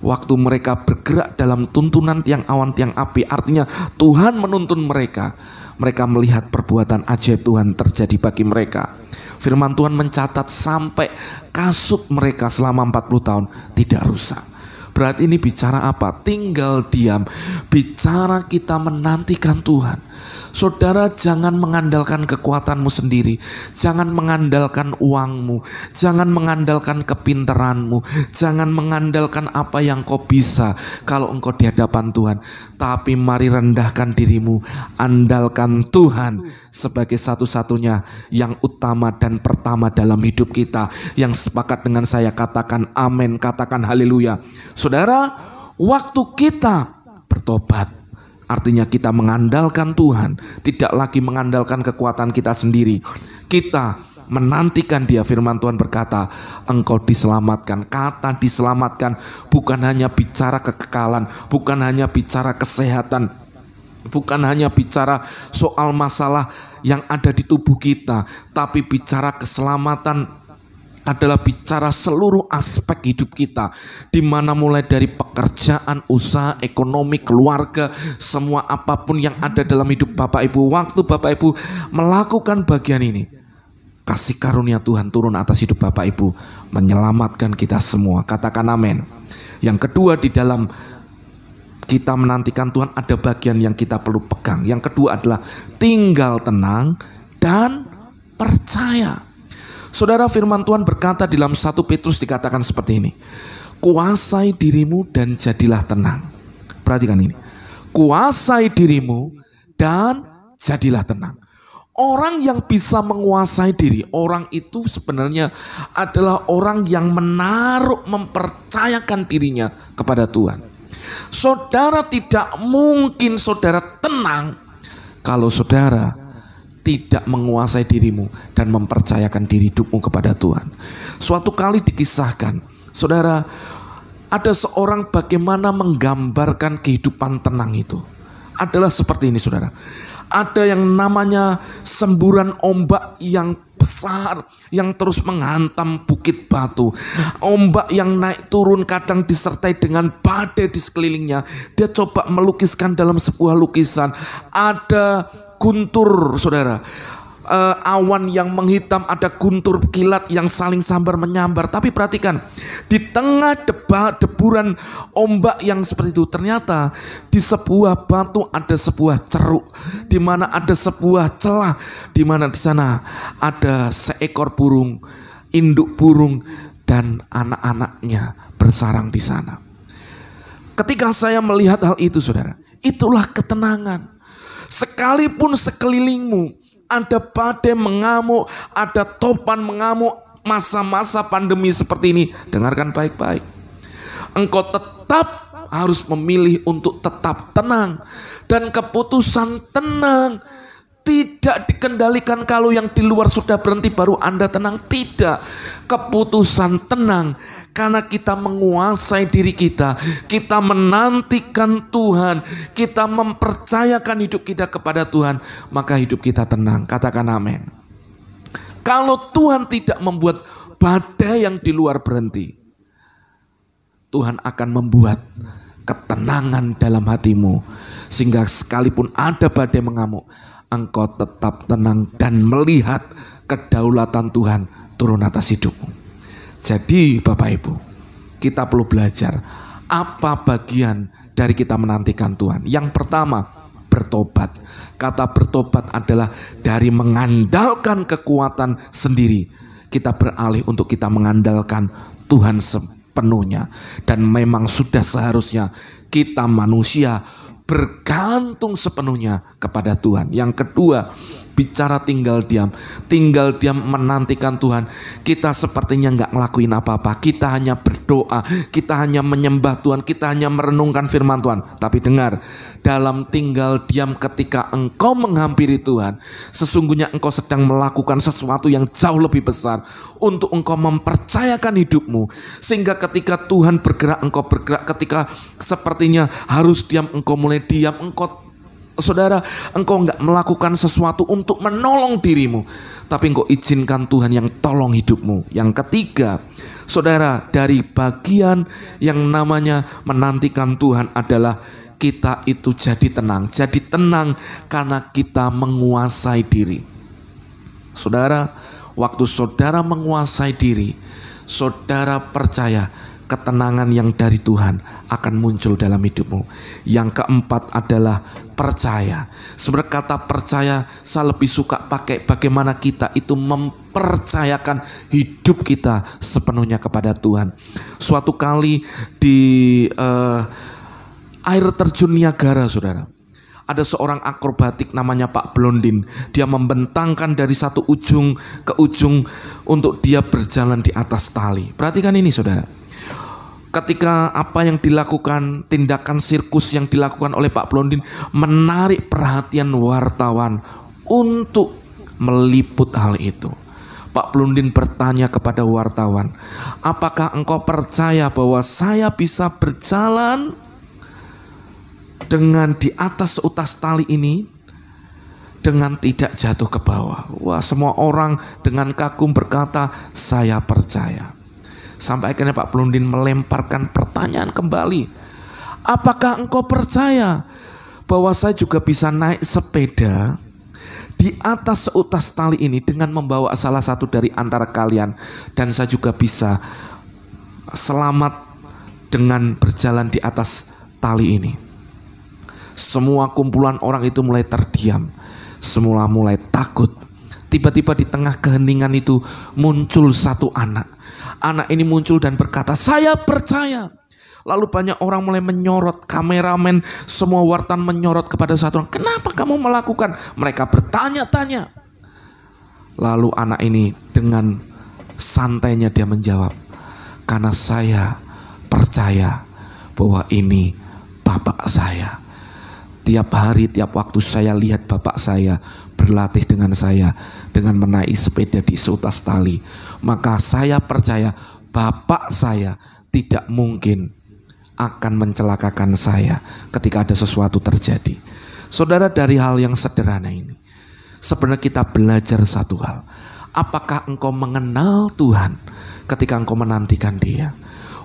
waktu mereka bergerak dalam tuntunan tiang awan, tiang api, artinya Tuhan menuntun mereka. Mereka melihat perbuatan ajaib Tuhan terjadi bagi mereka. Firman Tuhan mencatat sampai kasut mereka selama 40 tahun tidak rusak. Berarti ini bicara apa? Tinggal diam. Bicara kita menantikan Tuhan. Saudara jangan mengandalkan kekuatanmu sendiri. Jangan mengandalkan uangmu. Jangan mengandalkan kepintaranmu. Jangan mengandalkan apa yang kau bisa kalau engkau di hadapan Tuhan. Tapi mari rendahkan dirimu. Andalkan Tuhan sebagai satu-satunya yang utama dan pertama dalam hidup kita. Yang sepakat dengan saya katakan amin, katakan haleluya. Saudara, waktu kita bertobat, artinya kita mengandalkan Tuhan, tidak lagi mengandalkan kekuatan kita sendiri. Kita menantikan Dia. Firman Tuhan berkata, engkau diselamatkan. Kata diselamatkan bukan hanya bicara kekekalan, bukan hanya bicara kesehatan, bukan hanya bicara soal masalah yang ada di tubuh kita, tapi bicara keselamatan adalah bicara seluruh aspek hidup kita, di mana mulai dari pekerjaan, usaha, ekonomi, keluarga, semua apapun yang ada dalam hidup Bapak Ibu. Waktu Bapak Ibu melakukan bagian ini, kasih karunia Tuhan turun atas hidup Bapak Ibu, menyelamatkan kita semua. Katakan amin. Yang kedua, di dalam kita menantikan Tuhan ada bagian yang kita perlu pegang. Yang kedua adalah tinggal tenang dan percaya. Saudara, firman Tuhan berkata di dalam 1 Petrus dikatakan seperti ini. Kuasai dirimu dan jadilah tenang. Perhatikan ini. kuasai dirimu dan jadilah tenang. Orang yang bisa menguasai diri, orang itu sebenarnya adalah orang yang menaruh, mempercayakan dirinya kepada Tuhan. Saudara tidak mungkin saudara tenang kalau saudara tidak menguasai dirimu dan mempercayakan diri hidupmu kepada Tuhan. Suatu kali dikisahkan, saudara, ada seorang bagaimana menggambarkan kehidupan tenang itu. Adalah seperti ini, saudara. Ada yang namanya semburan ombak yang besar yang terus menghantam bukit batu. Ombak yang naik turun kadang disertai dengan badai di sekelilingnya. Dia coba melukiskan dalam sebuah lukisan. Ada guntur, saudara. Awan yang menghitam, ada guntur kilat yang saling sambar menyambar. Tapi perhatikan, di tengah deburan ombak yang seperti itu, ternyata di sebuah batu ada sebuah ceruk, di mana ada sebuah celah, di mana di sana ada seekor burung, induk burung dan anak-anaknya bersarang di sana. Ketika saya melihat hal itu, saudara, itulah ketenangan. Sekalipun sekelilingmu ada badai mengamuk, ada topan mengamuk, masa-masa pandemi seperti ini, dengarkan baik-baik. Engkau tetap harus memilih untuk tetap tenang. Dan keputusan tenang tidak dikendalikan kalau yang di luar sudah berhenti baru Anda tenang. Tidak. Keputusan tenang karena kita menguasai diri kita. Kita menantikan Tuhan. Kita mempercayakan hidup kita kepada Tuhan. Maka hidup kita tenang. Katakan amin. Kalau Tuhan tidak membuat badai yang di luar berhenti, Tuhan akan membuat ketenangan dalam hatimu. Sehingga sekalipun ada badai mengamuk, engkau tetap tenang dan melihat kedaulatan Tuhan turun atas hidupmu. Jadi Bapak Ibu, kita perlu belajar apa bagian dari kita menantikan Tuhan. Yang pertama, bertobat. Kata bertobat adalah dari mengandalkan kekuatan sendiri, kita beralih untuk kita mengandalkan Tuhan sepenuhnya. Dan memang sudah seharusnya kita manusia bergantung sepenuhnya kepada Tuhan. Yang kedua, bicara tinggal diam. Tinggal diam menantikan Tuhan. Kita sepertinya gak ngelakuin apa-apa. Kita hanya berdoa. Kita hanya menyembah Tuhan. Kita hanya merenungkan firman Tuhan. Tapi dengar, dalam tinggal diam ketika engkau menghampiri Tuhan, sesungguhnya engkau sedang melakukan sesuatu yang jauh lebih besar untuk engkau mempercayakan hidupmu. Sehingga ketika Tuhan bergerak, engkau bergerak. Ketika sepertinya harus diam, engkau mulai diam. Saudara, engkau enggak melakukan sesuatu untuk menolong dirimu, tapi engkau izinkan Tuhan yang tolong hidupmu. Yang ketiga, saudara, dari bagian yang namanya menantikan Tuhan adalah kita itu jadi tenang. Jadi tenang karena kita menguasai diri. Saudara, waktu saudara menguasai diri, saudara percaya ketenangan yang dari Tuhan akan muncul dalam hidupmu. Yang keempat adalah percaya. Sebenarnya kata percaya saya lebih suka pakai bagaimana kita itu mempercayakan hidup kita sepenuhnya kepada Tuhan. Suatu kali di air terjun Niagara, saudara, ada seorang akrobatik namanya Pak Blondin. Dia membentangkan dari satu ujung ke ujung untuk dia berjalan di atas tali. Perhatikan ini, saudara. Ketika apa yang dilakukan, tindakan sirkus yang dilakukan oleh Pak Blondin menarik perhatian wartawan untuk meliput hal itu. Pak Blondin bertanya kepada wartawan, apakah engkau percaya bahwa saya bisa berjalan dengan di atas seutas tali ini dengan tidak jatuh ke bawah? Wah, semua orang dengan kagum berkata, saya percaya. Sampai akhirnya Pak Blondin melemparkan pertanyaan kembali. Apakah engkau percaya bahwa saya juga bisa naik sepeda di atas seutas tali ini dengan membawa salah satu dari antara kalian, dan saya juga bisa selamat dengan berjalan di atas tali ini? Semua kumpulan orang itu mulai terdiam. Semula mulai takut. Tiba-tiba di tengah keheningan itu muncul satu anak. Anak ini muncul dan berkata, saya percaya Lalu banyak orang mulai menyorot, kameramen, semua wartawan menyorot kepada satu orang. Kenapa kamu melakukan? Mereka bertanya-tanya. Lalu anak ini dengan santainya dia menjawab, karena saya percaya bahwa ini bapak saya. Tiap hari, tiap waktu saya lihat bapak saya berlatih dengan saya dengan menaiki sepeda di seutas tali. Maka saya percaya bapak saya tidak mungkin akan mencelakakan saya ketika ada sesuatu terjadi. Saudara, dari hal yang sederhana ini, sebenarnya kita belajar satu hal. Apakah engkau mengenal Tuhan ketika engkau menantikan Dia?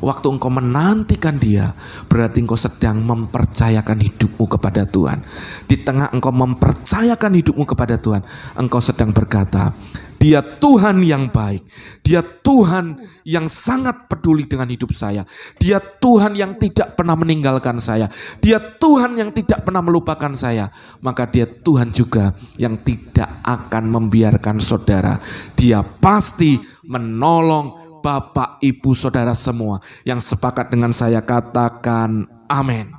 Waktu engkau menantikan Dia, berarti engkau sedang mempercayakan hidupmu kepada Tuhan. Di tengah engkau mempercayakan hidupmu kepada Tuhan, engkau sedang berkata, Dia Tuhan yang baik. Dia Tuhan yang sangat peduli dengan hidup saya. Dia Tuhan yang tidak pernah meninggalkan saya. Dia Tuhan yang tidak pernah melupakan saya. Maka Dia Tuhan juga yang tidak akan membiarkan saudara. Dia pasti menolong Bapak, Ibu, Saudara semua yang sepakat dengan saya, katakan amin.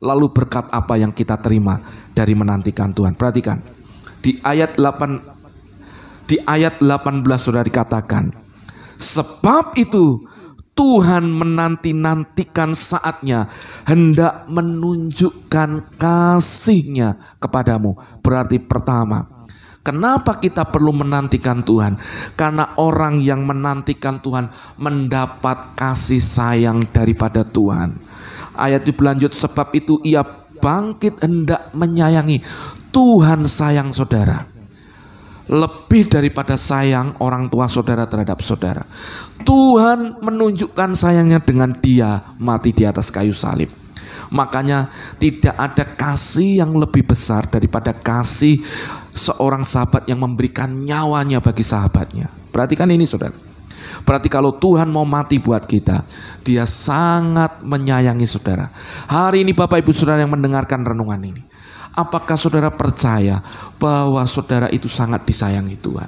Lalu berkat apa yang kita terima dari menantikan Tuhan? Perhatikan, di ayat 18 saudara dikatakan, sebab itu Tuhan menanti-nantikan saatnya hendak menunjukkan kasih-Nya kepadamu. Berarti pertama, kenapa kita perlu menantikan Tuhan? Karena orang yang menantikan Tuhan mendapat kasih sayang daripada Tuhan. Ayat itu berlanjut, sebab itu ia bangkit hendak menyayangi. Tuhan sayang saudara lebih daripada sayang orang tua saudara terhadap saudara. Tuhan menunjukkan sayangnya dengan Dia mati di atas kayu salib. Makanya tidak ada kasih yang lebih besar daripada kasih seorang sahabat yang memberikan nyawanya bagi sahabatnya. Perhatikan ini saudara. Berarti kalau Tuhan mau mati buat kita, Dia sangat menyayangi saudara. Hari ini Bapak Ibu Saudara yang mendengarkan renungan ini, apakah saudara percaya bahwa saudara itu sangat disayangi Tuhan?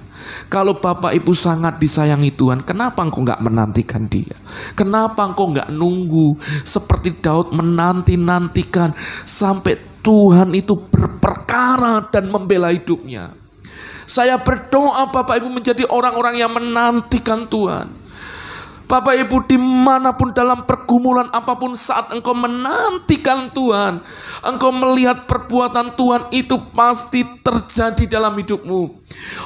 Kalau Bapak Ibu sangat disayangi Tuhan, kenapa engkau gak menantikan Dia? Kenapa engkau gak nunggu seperti Daud menanti-nantikan sampai Tuhan itu berperkara dan membela hidupnya? Saya berdoa Bapak Ibu menjadi orang-orang yang menantikan Tuhan. Bapak Ibu dimanapun dalam pergumulan apapun, saat engkau menantikan Tuhan, engkau melihat perbuatan Tuhan itu pasti terjadi dalam hidupmu.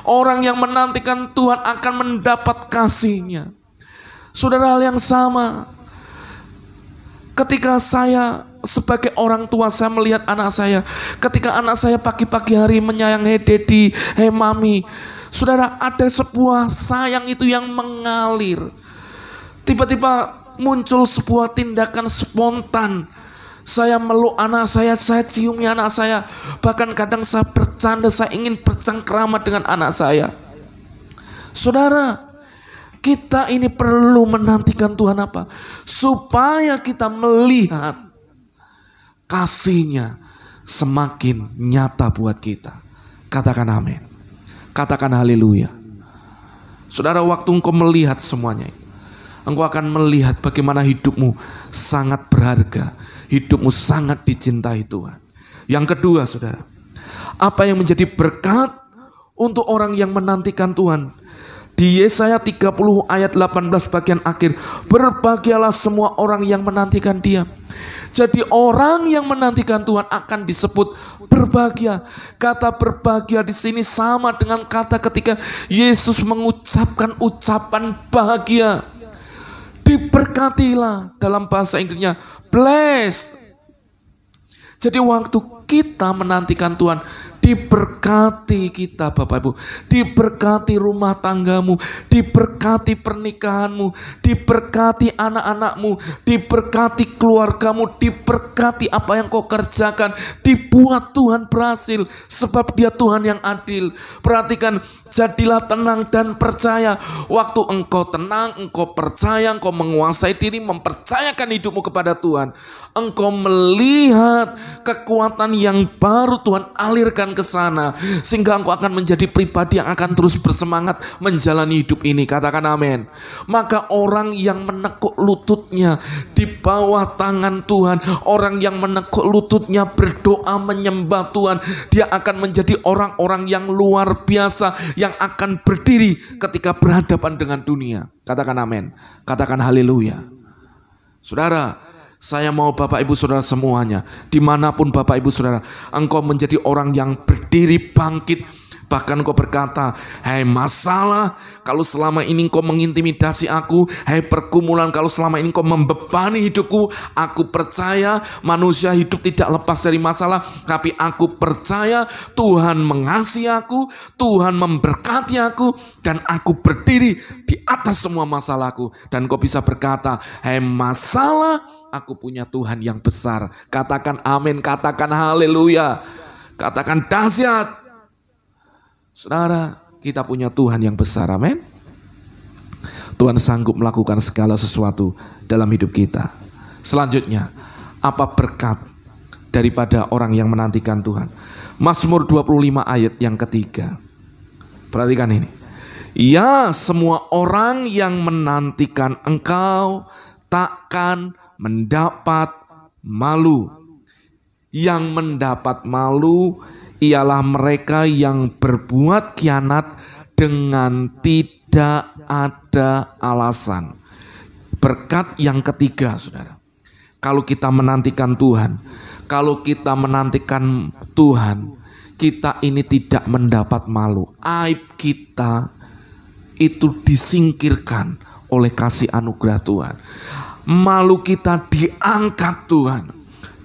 Orang yang menantikan Tuhan akan mendapat kasih-Nya. Saudara, hal yang sama ketika saya sebagai orang tua, saya melihat anak saya. Ketika anak saya pagi-pagi hari menyayang, hey daddy, hey mami. Saudara, ada sebuah sayang itu yang mengalir. Tiba-tiba muncul sebuah tindakan spontan. Saya meluk anak saya ciumnya anak saya. Bahkan kadang saya bercanda, saya ingin bercengkrama dengan anak saya. Saudara, kita ini perlu menantikan Tuhan apa? Supaya kita melihat kasih-Nya semakin nyata buat kita. Katakan amin. Katakan haleluya. Saudara, waktu engkau melihat semuanya, engkau akan melihat bagaimana hidupmu sangat berharga. Hidupmu sangat dicintai Tuhan. Yang kedua saudara, apa yang menjadi berkat untuk orang yang menantikan Tuhan? Di Yesaya 30 ayat 18 bagian akhir, berbahagialah semua orang yang menantikan Dia. Jadi orang yang menantikan Tuhan akan disebut berbahagia. Kata berbahagia di sini sama dengan kata ketika Yesus mengucapkan ucapan bahagia. Diberkatilah, dalam bahasa Inggrisnya blessed. Jadi waktu kita menantikan Tuhan, diberkati kita Bapak Ibu, diberkati rumah tanggamu, diberkati pernikahanmu, diberkati anak-anakmu, diberkati keluargamu, diberkati apa yang kau kerjakan, dibuat Tuhan berhasil sebab Dia Tuhan yang adil. Perhatikan, jadilah tenang dan percaya. Waktu engkau tenang, engkau percaya, engkau menguasai diri, mempercayakan hidupmu kepada Tuhan, engkau melihat kekuatan yang baru Tuhan alirkan ke sana, sehingga engkau akan menjadi pribadi yang akan terus bersemangat menjalani hidup ini. Katakan amin. Maka orang yang menekuk lututnya di bawah tangan Tuhan, orang yang menekuk lututnya berdoa menyembah Tuhan, dia akan menjadi orang-orang yang luar biasa, yang akan berdiri ketika berhadapan dengan dunia. Katakan amin. Katakan haleluya. Saudara, saya mau Bapak Ibu Saudara semuanya, dimanapun Bapak Ibu Saudara, engkau menjadi orang yang berdiri bangkit. Bahkan engkau berkata, hai masalah, kalau selama ini engkau mengintimidasi aku, hai pergumulan, kalau selama ini engkau membebani hidupku, aku percaya manusia hidup tidak lepas dari masalah, tapi aku percaya Tuhan mengasihi aku, Tuhan memberkati aku, dan aku berdiri di atas semua masalahku. Dan engkau bisa berkata, hai masalah, aku punya Tuhan yang besar. Katakan amin, katakan haleluya, katakan dahsyat. Saudara, kita punya Tuhan yang besar, amin. Tuhan sanggup melakukan segala sesuatu dalam hidup kita. Selanjutnya, apa berkat daripada orang yang menantikan Tuhan? Mazmur 25 ayat yang ketiga. Perhatikan ini. Ya, semua orang yang menantikan Engkau takkan mendapat malu. Yang mendapat malu ialah mereka yang berbuat khianat dengan tidak ada alasan. Berkat yang ketiga, saudara. Kalau kita menantikan Tuhan, kalau kita menantikan Tuhan, kita ini tidak mendapat malu. Aib kita itu disingkirkan oleh kasih anugerah Tuhan. Malu kita diangkat Tuhan.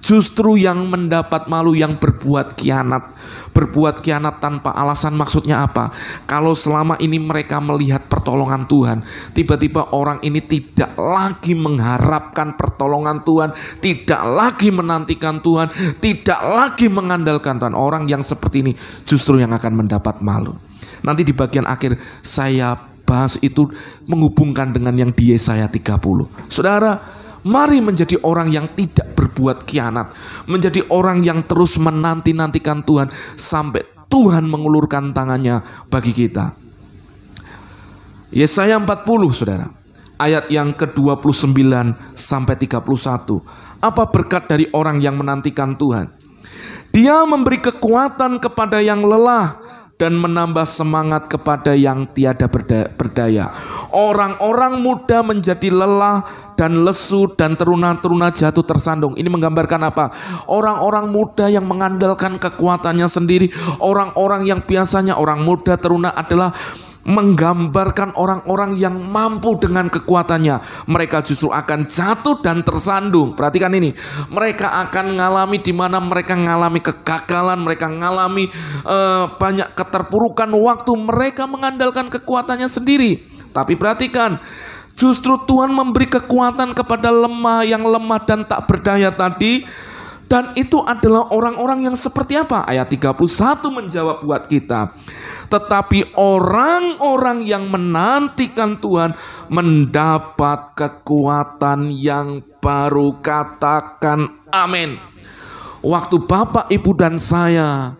Justru yang mendapat malu yang berbuat khianat. Berbuat khianat tanpa alasan, maksudnya apa? Kalau selama ini mereka melihat pertolongan Tuhan, tiba-tiba orang ini tidak lagi mengharapkan pertolongan Tuhan, tidak lagi menantikan Tuhan, tidak lagi mengandalkan Tuhan. Orang yang seperti ini justru yang akan mendapat malu. Nanti di bagian akhir saya bahas itu menghubungkan dengan yang di Yesaya 30. Saudara, mari menjadi orang yang tidak berbuat khianat, menjadi orang yang terus menanti-nantikan Tuhan sampai Tuhan mengulurkan tangannya bagi kita. Yesaya 40, saudara, ayat yang ke-29 sampai 31. Apa berkat dari orang yang menantikan Tuhan? Dia memberi kekuatan kepada yang lelah dan menambah semangat kepada yang tiada berdaya. Orang-orang muda menjadi lelah dan lesu, dan teruna-teruna jatuh tersandung. Ini menggambarkan apa? Orang-orang muda yang mengandalkan kekuatannya sendiri. Orang-orang yang biasanya orang muda teruna adalah menggambarkan orang-orang yang mampu dengan kekuatannya. Mereka justru akan jatuh dan tersandung. Perhatikan ini. Mereka akan mengalami di mana mereka mengalami kegagalan, mereka mengalami banyak keterpurukan waktu mereka mengandalkan kekuatannya sendiri. Tapi perhatikan, justru Tuhan memberi kekuatan kepada yang lemah dan tak berdaya tadi. Dan itu adalah orang-orang yang seperti apa? Ayat 31 menjawab buat kita. Tetapi orang-orang yang menantikan Tuhan mendapat kekuatan yang baru. Katakan amin. Waktu Bapak, Ibu, dan saya,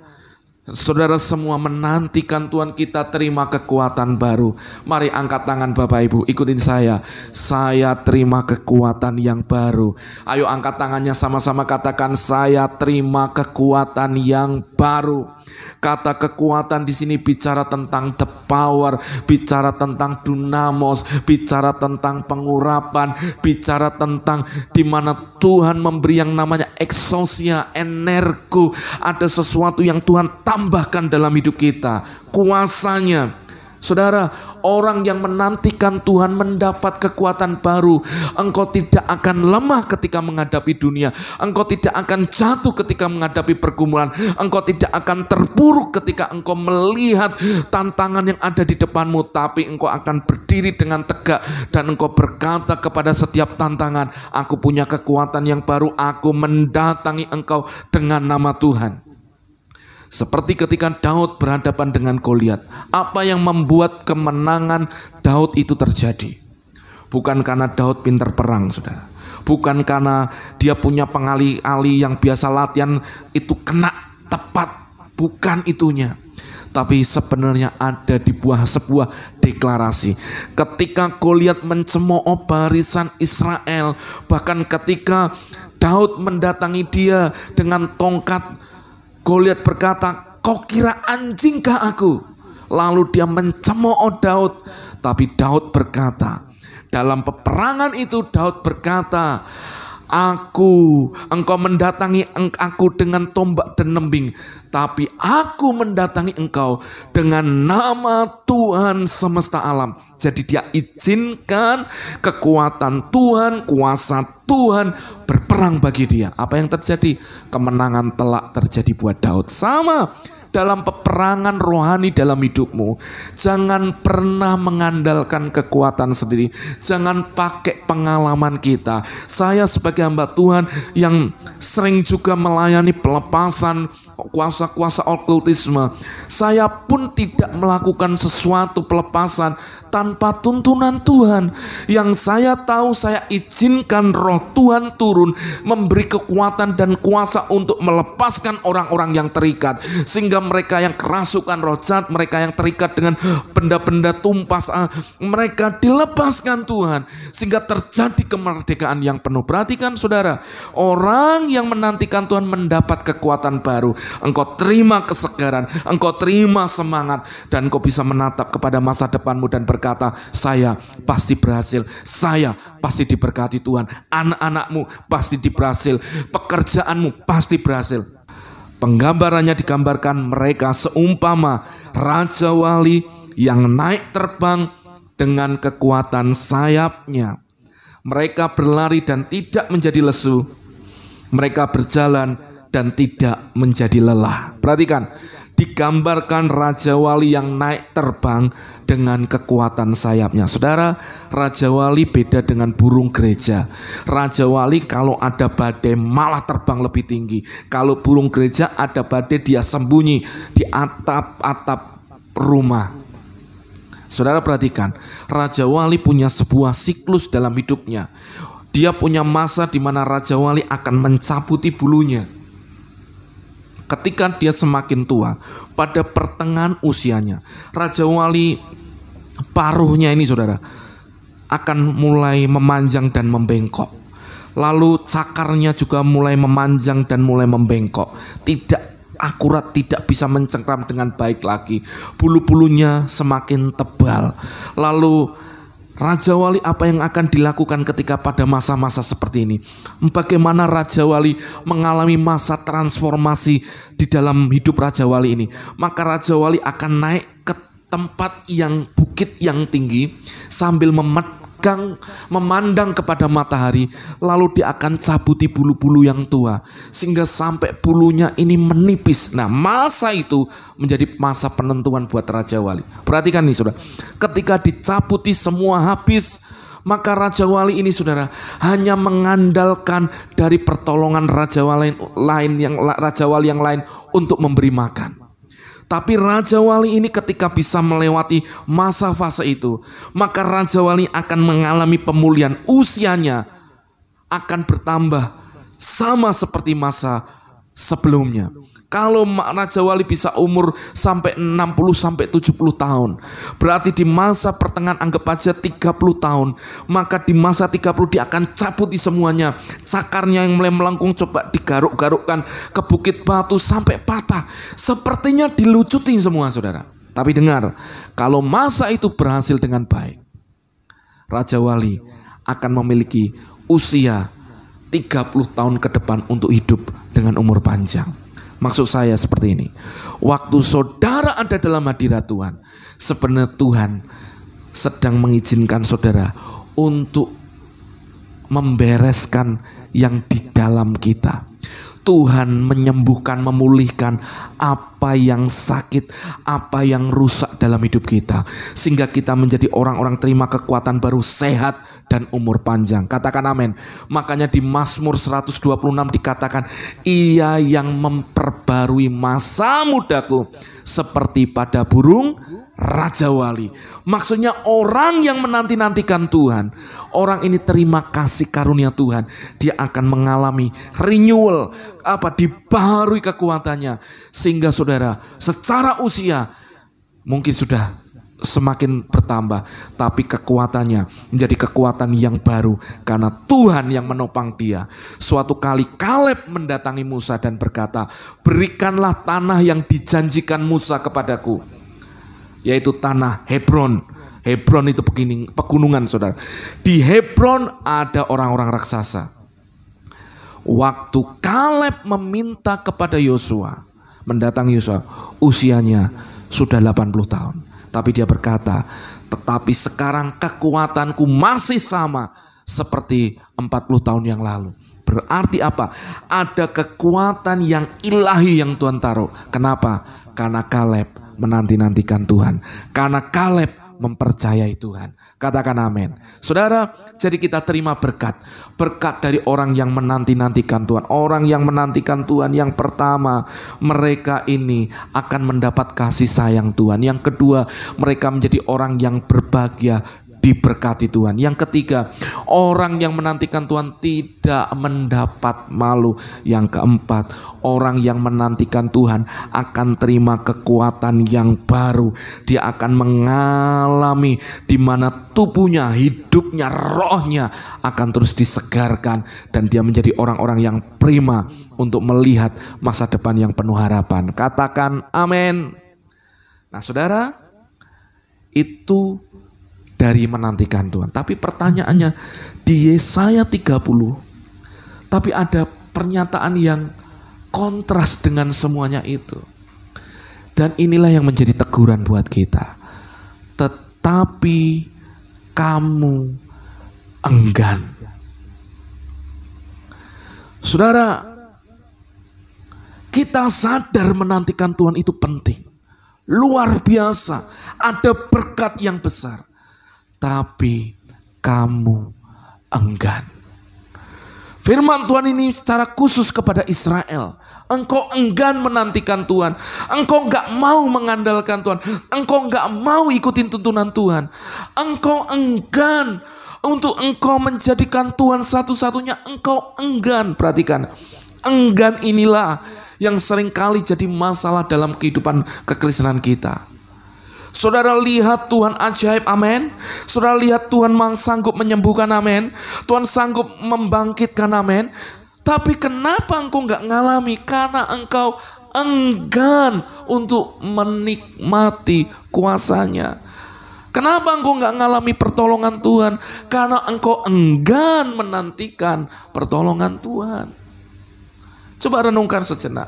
saudara semua menantikan Tuhan, kita terima kekuatan baru. Mari angkat tangan Bapak Ibu, ikutin saya. Saya terima kekuatan yang baru. Ayo angkat tangannya sama-sama, katakan saya terima kekuatan yang baru. Kata kekuatan di sini bicara tentang the power, bicara tentang dunamos, bicara tentang pengurapan, bicara tentang di mana Tuhan memberi yang namanya exousia, energo. Ada sesuatu yang Tuhan tambahkan dalam hidup kita, kuasanya. Saudara, orang yang menantikan Tuhan mendapat kekuatan baru. Engkau tidak akan lemah ketika menghadapi dunia. Engkau tidak akan jatuh ketika menghadapi pergumulan. Engkau tidak akan terpuruk ketika engkau melihat tantangan yang ada di depanmu. Tapi engkau akan berdiri dengan tegak dan engkau berkata kepada setiap tantangan, aku punya kekuatan yang baru. Aku mendatangi engkau dengan nama Tuhan. Seperti ketika Daud berhadapan dengan Goliat. Apa yang membuat kemenangan Daud itu terjadi? Bukan karena Daud pintar perang, saudara. Bukan karena dia punya pengali-ali yang biasa latihan itu kena tepat. bukan itunya. Tapi sebenarnya ada di sebuah deklarasi. Ketika Goliat mencemooh barisan Israel, bahkan ketika Daud mendatangi dia dengan tongkat, Goliat berkata, "Kau kira anjingkah aku?" Lalu dia mencemooh Daud. Tapi Daud berkata, dalam peperangan itu Daud berkata, engkau mendatangi aku dengan tombak dan lembing, tapi aku mendatangi engkau dengan nama Tuhan semesta alam. Jadi dia izinkan kekuatan Tuhan, kuasa Tuhan berperang bagi dia. Apa yang terjadi? Kemenangan telak terjadi buat Daud. Sama dalam peperangan rohani dalam hidupmu, jangan pernah mengandalkan kekuatan sendiri. Jangan pakai pengalaman kita. Saya sebagai hamba Tuhan yang sering juga melayani pelepasan kuasa-kuasa okultisme, saya pun tidak melakukan sesuatu pelepasan tanpa tuntunan Tuhan. Yang saya tahu, saya izinkan roh Tuhan turun, memberi kekuatan dan kuasa untuk melepaskan orang-orang yang terikat, sehingga mereka yang kerasukan roh jahat, mereka yang terikat dengan benda-benda tumpas, mereka dilepaskan Tuhan, sehingga terjadi kemerdekaan yang penuh. Perhatikan saudara, orang yang menantikan Tuhan mendapat kekuatan baru. Engkau terima kesegaran, engkau terima semangat, dan engkau bisa menatap kepada masa depanmu dan berkata, saya pasti berhasil, saya pasti diberkati Tuhan, anak-anakmu pasti berhasil, pekerjaanmu pasti berhasil. Penggambarannya digambarkan mereka seumpama raja wali yang naik terbang dengan kekuatan sayapnya. Mereka berlari dan tidak menjadi lesu, mereka berjalan dan tidak menjadi lelah. Perhatikan, digambarkan Raja Wali yang naik terbang dengan kekuatan sayapnya. Saudara, Raja Wali beda dengan burung gereja. Raja Wali kalau ada badai malah terbang lebih tinggi. Kalau burung gereja ada badai dia sembunyi di atap-atap rumah. Saudara perhatikan, Raja Wali punya sebuah siklus dalam hidupnya. Dia punya masa di mana Raja Wali akan mencabuti bulunya. Ketika dia semakin tua, pada pertengahan usianya, Raja Wali paruhnya ini saudara akan mulai memanjang dan membengkok. Lalu cakarnya juga mulai memanjang dan mulai membengkok. Tidak akurat, tidak bisa mencengkram dengan baik lagi. Bulu-bulunya semakin tebal. Lalu Raja Wali apa yang akan dilakukan ketika pada masa-masa seperti ini? Bagaimana Raja Wali mengalami masa transformasi di dalam hidup Raja Wali ini? Maka Raja Wali akan naik ke tempat yang bukit yang tinggi sambil memandang kepada matahari, lalu dia akan cabuti bulu-bulu yang tua sehingga sampai bulunya ini menipis. Nah, masa itu menjadi masa penentuan buat Raja Wali. Perhatikan nih saudara, ketika dicabuti semua habis, maka Raja Wali ini saudara hanya mengandalkan dari pertolongan Raja Wali yang lain untuk memberi makan. Tapi Raja Wali ini ketika bisa melewati masa fase itu, maka Raja Wali akan mengalami pemulihan. Usianya akan bertambah sama seperti masa sebelumnya. Kalau Raja Wali bisa umur sampai 60 sampai 70 tahun, berarti di masa pertengahan anggap aja 30 tahun, maka di masa 30 dia akan cabuti semuanya. Cakarnya yang mulai melengkung coba digaruk-garukkan ke bukit batu sampai patah. Sepertinya dilucutin semua saudara. Tapi dengar, kalau masa itu berhasil dengan baik, Raja Wali akan memiliki usia 30 tahun ke depan untuk hidup dengan umur panjang. Maksud saya seperti ini. Waktu saudara ada dalam hadirat Tuhan, sebenarnya Tuhan sedang mengizinkan saudara untuk membereskan yang di dalam kita. Tuhan menyembuhkan, memulihkan apa yang sakit, apa yang rusak dalam hidup kita, sehingga kita menjadi orang-orang terima kekuatan baru, sehat dan umur panjang. Katakan amin. Makanya di Mazmur 126 dikatakan, Ia yang memperbarui masa mudaku seperti pada burung Raja Wali. Maksudnya orang yang menanti-nantikan Tuhan, orang ini terima kasih karunia Tuhan, dia akan mengalami renewal, dibaharui kekuatannya. Sehingga saudara, secara usia mungkin sudah semakin bertambah, tapi kekuatannya menjadi kekuatan yang baru karena Tuhan yang menopang dia. Suatu kali Kaleb mendatangi Musa dan berkata, berikanlah tanah yang dijanjikan Musa kepadaku, yaitu tanah Hebron. Hebron itu pegunungan, saudara. Di Hebron ada orang-orang raksasa. Waktu Kaleb meminta kepada Yosua, mendatangi Yosua, usianya sudah 80 tahun. Tapi dia berkata, tetapi sekarang kekuatanku masih sama seperti 40 tahun yang lalu. Berarti apa? Ada kekuatan yang ilahi yang Tuhan taruh. Kenapa? Karena Kaleb menanti-nantikan Tuhan. Karena Kaleb mempercayai Tuhan. Katakan amin. Saudara, jadi kita terima berkat. Berkat dari orang yang menanti-nantikan Tuhan. Orang yang menantikan Tuhan, yang pertama, mereka ini akan mendapat kasih sayang Tuhan. Yang kedua, mereka menjadi orang yang berbahagia, diberkati Tuhan. Yang ketiga, orang yang menantikan Tuhan tidak mendapat malu. Yang keempat, orang yang menantikan Tuhan akan terima kekuatan yang baru. Dia akan mengalami di mana tubuhnya, hidupnya, rohnya akan terus disegarkan, dan dia menjadi orang-orang yang prima untuk melihat masa depan yang penuh harapan. Katakan amin. Nah, saudara, itu dari menantikan Tuhan. Tapi pertanyaannya, di Yesaya 30, tapi ada pernyataan yang kontras dengan semuanya itu. Dan inilah yang menjadi teguran buat kita. Tetapi kamu enggan. Saudara, kita sadar menantikan Tuhan itu penting. Luar biasa. Ada berkat yang besar. Tapi kamu enggan. Firman Tuhan ini secara khusus kepada Israel. Engkau enggan menantikan Tuhan. Engkau enggak mau mengandalkan Tuhan. Engkau enggak mau ikutin tuntunan Tuhan. Engkau enggan untuk engkau menjadikan Tuhan satu-satunya. Engkau enggan. Perhatikan. Enggan inilah yang seringkali jadi masalah dalam kehidupan kekristenan kita. Saudara lihat Tuhan ajaib, amin. Saudara lihat Tuhan sanggup menyembuhkan, amin. Tuhan sanggup membangkitkan, amin. Tapi kenapa engkau enggak ngalami? Karena engkau enggan untuk menikmati kuasanya. Kenapa engkau enggak ngalami pertolongan Tuhan? Karena engkau enggan menantikan pertolongan Tuhan. Coba renungkan sejenak.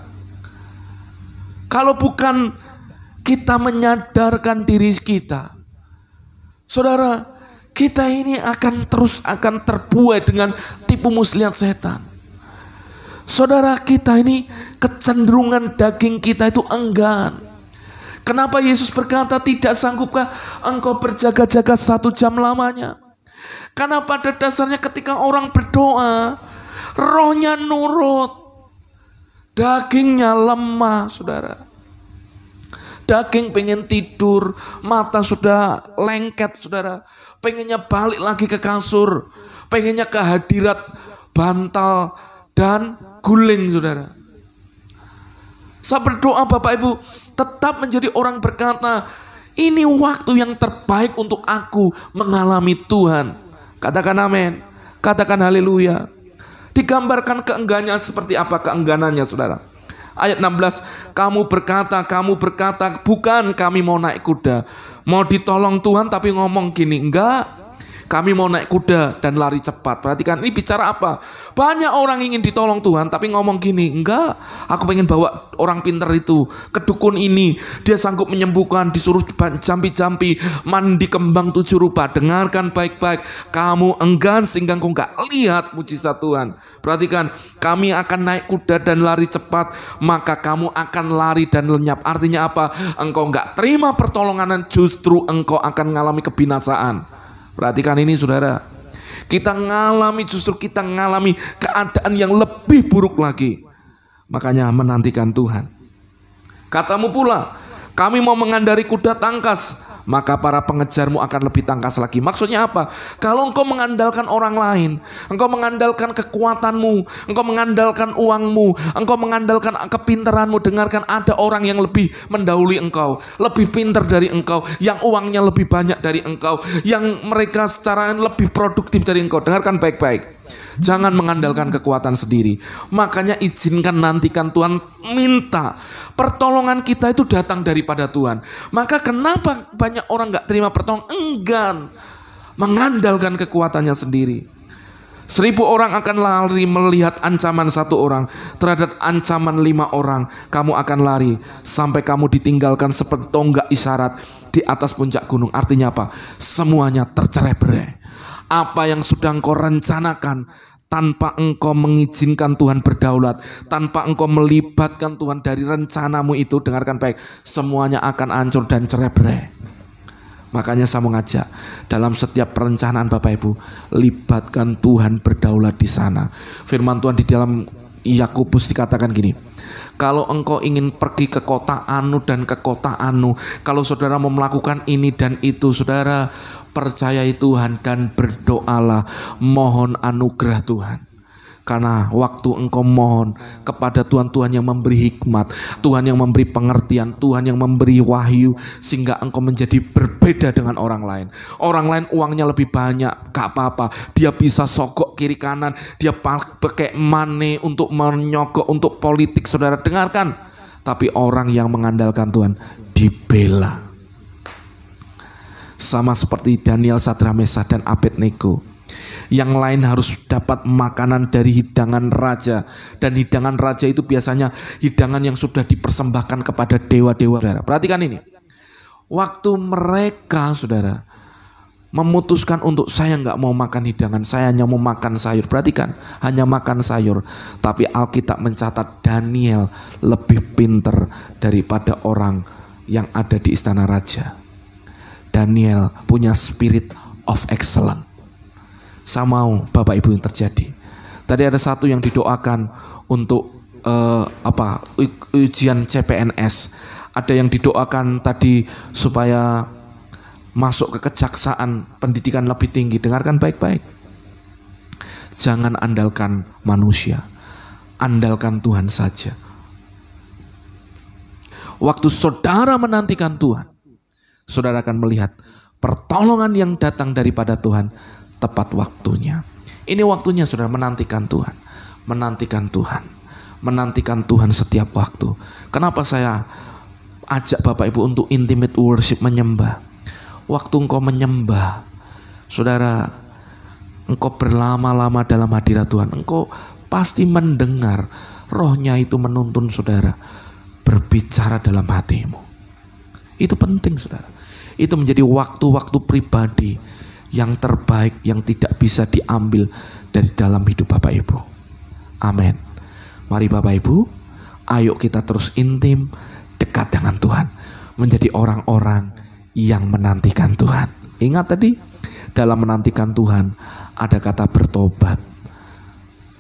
Kalau bukan kita menyadarkan diri kita, saudara, kita ini akan terbuai dengan tipu muslihat setan. Saudara, kita ini kecenderungan daging kita itu enggan. Kenapa Yesus berkata, tidak sanggupkah engkau berjaga-jaga 1 jam lamanya? Karena pada dasarnya ketika orang berdoa, rohnya nurut, dagingnya lemah, saudara. Daging pengen tidur, mata sudah lengket, saudara. Pengennya balik lagi ke kasur, pengennya ke hadirat bantal dan guling, saudara. Saya berdoa Bapak Ibu tetap menjadi orang berkata, ini waktu yang terbaik untuk aku mengalami Tuhan. Katakan amin. Katakan haleluya. Digambarkan keengganannya seperti apa keengganannya, saudara. Ayat 16, kamu berkata, bukan kami mau naik kuda. Mau ditolong Tuhan tapi ngomong gini, enggak, kami mau naik kuda dan lari cepat. Perhatikan, ini bicara apa? Banyak orang ingin ditolong Tuhan tapi ngomong gini, enggak, aku pengen bawa orang pintar itu ke dukun ini, dia sanggup menyembuhkan, disuruh jampi-jampi, mandi kembang 7 rupa. Dengarkan baik-baik, kamu enggan sehingga engkau enggak lihat mujizat Tuhan. Perhatikan, kami akan naik kuda dan lari cepat, maka kamu akan lari dan lenyap. Artinya apa? Engkau enggak terima pertolongan, justru engkau akan mengalami kebinasaan. Perhatikan ini, saudara. Kita ngalami keadaan yang lebih buruk lagi. Makanya menantikan Tuhan. Katamu pula, Kami mau mengendari kuda tangkas, maka para pengejarmu akan lebih tangkas lagi. Maksudnya apa? Kalau engkau mengandalkan orang lain, engkau mengandalkan kekuatanmu, engkau mengandalkan uangmu, engkau mengandalkan kepintaranmu, dengarkan, ada orang yang lebih mendahului engkau, lebih pintar dari engkau, yang uangnya lebih banyak dari engkau, yang mereka secara lebih produktif dari engkau. Dengarkan baik-baik. Jangan mengandalkan kekuatan sendiri. Makanya izinkan, nantikan Tuhan, minta. Pertolongan kita itu datang daripada Tuhan. Maka kenapa banyak orang gak terima pertolongan? Enggan mengandalkan kekuatannya sendiri. 1000 orang akan lari melihat ancaman 1 orang. Terhadap ancaman 5 orang kamu akan lari, sampai kamu ditinggalkan seperti tonggak isyarat di atas puncak gunung. Artinya apa? Semuanya tercerai-berai. Apa yang sudah engkau rencanakan, tanpa engkau mengizinkan Tuhan berdaulat, tanpa engkau melibatkan Tuhan dari rencanamu itu, dengarkan baik, semuanya akan hancur dan cerai-berai. Makanya saya mengajak, dalam setiap perencanaan Bapak Ibu, libatkan Tuhan berdaulat di sana. Firman Tuhan di dalam Yakobus dikatakan gini, kalau engkau ingin pergi ke kota anu dan ke kota anu, kalau saudara mau melakukan ini dan itu, saudara percayai Tuhan dan berdoalah, mohon anugerah Tuhan. Karena waktu engkau mohon kepada Tuhan, Tuhan yang memberi hikmat, Tuhan yang memberi pengertian, Tuhan yang memberi wahyu, sehingga engkau menjadi berbeda dengan orang lain. Orang lain uangnya lebih banyak, gak apa-apa, dia bisa sogok kiri kanan, dia pakai money untuk menyogok, untuk politik, saudara. Dengarkan, tapi orang yang mengandalkan Tuhan dibela. Sama seperti Daniel, Sadrak, Mesak, dan Abednego. Yang lain harus dapat makanan dari hidangan raja. Dan hidangan raja itu biasanya hidangan yang sudah dipersembahkan kepada dewa-dewa. Saudara, perhatikan ini. Waktu mereka, saudara, memutuskan untuk saya nggak mau makan hidangan, saya hanya mau makan sayur. Perhatikan, hanya makan sayur. Tapi Alkitab mencatat Daniel lebih pintar daripada orang yang ada di istana raja. Daniel punya spirit of excellence. Saya mau Bapak Ibu yang terjadi. Tadi ada satu yang didoakan untuk ujian CPNS. Ada yang didoakan tadi supaya masuk ke kejaksaan, pendidikan lebih tinggi. Dengarkan baik-baik. Jangan andalkan manusia, andalkan Tuhan saja. Waktu saudara menantikan Tuhan, saudara akan melihat pertolongan yang datang daripada Tuhan tepat waktunya. Ini waktunya saudara menantikan Tuhan. Menantikan Tuhan. Menantikan Tuhan setiap waktu. Kenapa saya ajak Bapak Ibu untuk intimate worship, menyembah? Waktu engkau menyembah, saudara, engkau berlama-lama dalam hadirat Tuhan, engkau pasti mendengar rohnya itu menuntun saudara berbicara dalam hatimu. Itu penting saudara. Itu menjadi waktu-waktu pribadi yang terbaik, yang tidak bisa diambil dari dalam hidup Bapak Ibu. Amin. Mari Bapak Ibu, ayo kita terus intim, dekat dengan Tuhan, menjadi orang-orang yang menantikan Tuhan. Ingat tadi, dalam menantikan Tuhan ada kata bertobat.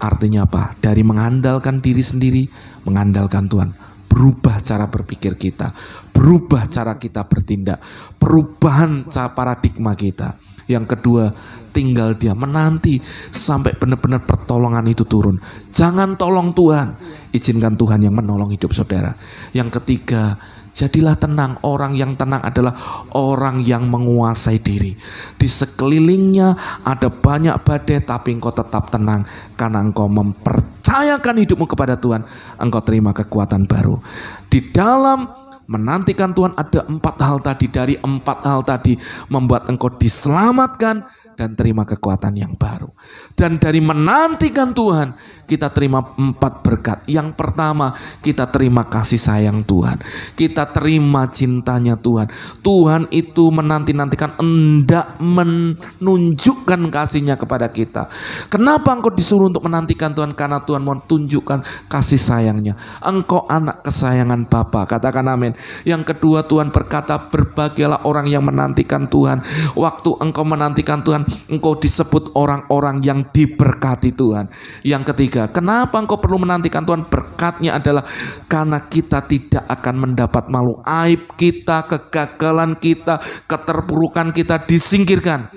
Artinya apa? Dari mengandalkan diri sendiri, mengandalkan Tuhan. Berubah cara berpikir kita, berubah cara kita bertindak, perubahan paradigma kita. Yang kedua, tinggal dia menanti sampai benar-benar pertolongan itu turun. Jangan tolong Tuhan, izinkan Tuhan yang menolong hidup saudara. Yang ketiga, jadilah tenang. Orang yang tenang adalah orang yang menguasai diri. Di sekelilingnya ada banyak badai, tapi engkau tetap tenang karena engkau mempercayakan hidupmu kepada Tuhan. Engkau terima kekuatan baru. Di dalam menantikan Tuhan ada 4 hal tadi. Dari 4 hal tadi membuat engkau diselamatkan dan terima kekuatan yang baru. Dan dari menantikan Tuhan kita terima 4 berkat. Yang pertama, kita terima kasih sayang Tuhan. Kita terima cintanya Tuhan. Tuhan itu menanti-nantikan, hendak menunjukkan kasihnya kepada kita. Kenapa engkau disuruh untuk menantikan Tuhan? Karena Tuhan mau tunjukkan kasih sayangnya. Engkau anak kesayangan Bapa. Katakan amin. Yang kedua, Tuhan berkata, berbahagialah orang yang menantikan Tuhan. Waktu engkau menantikan Tuhan, engkau disebut orang-orang yang diberkati Tuhan. Yang ketiga, kenapa engkau perlu menantikan Tuhan? Berkatnya adalah karena kita tidak akan mendapat malu. Aib kita, kegagalan kita, keterpurukan kita disingkirkan.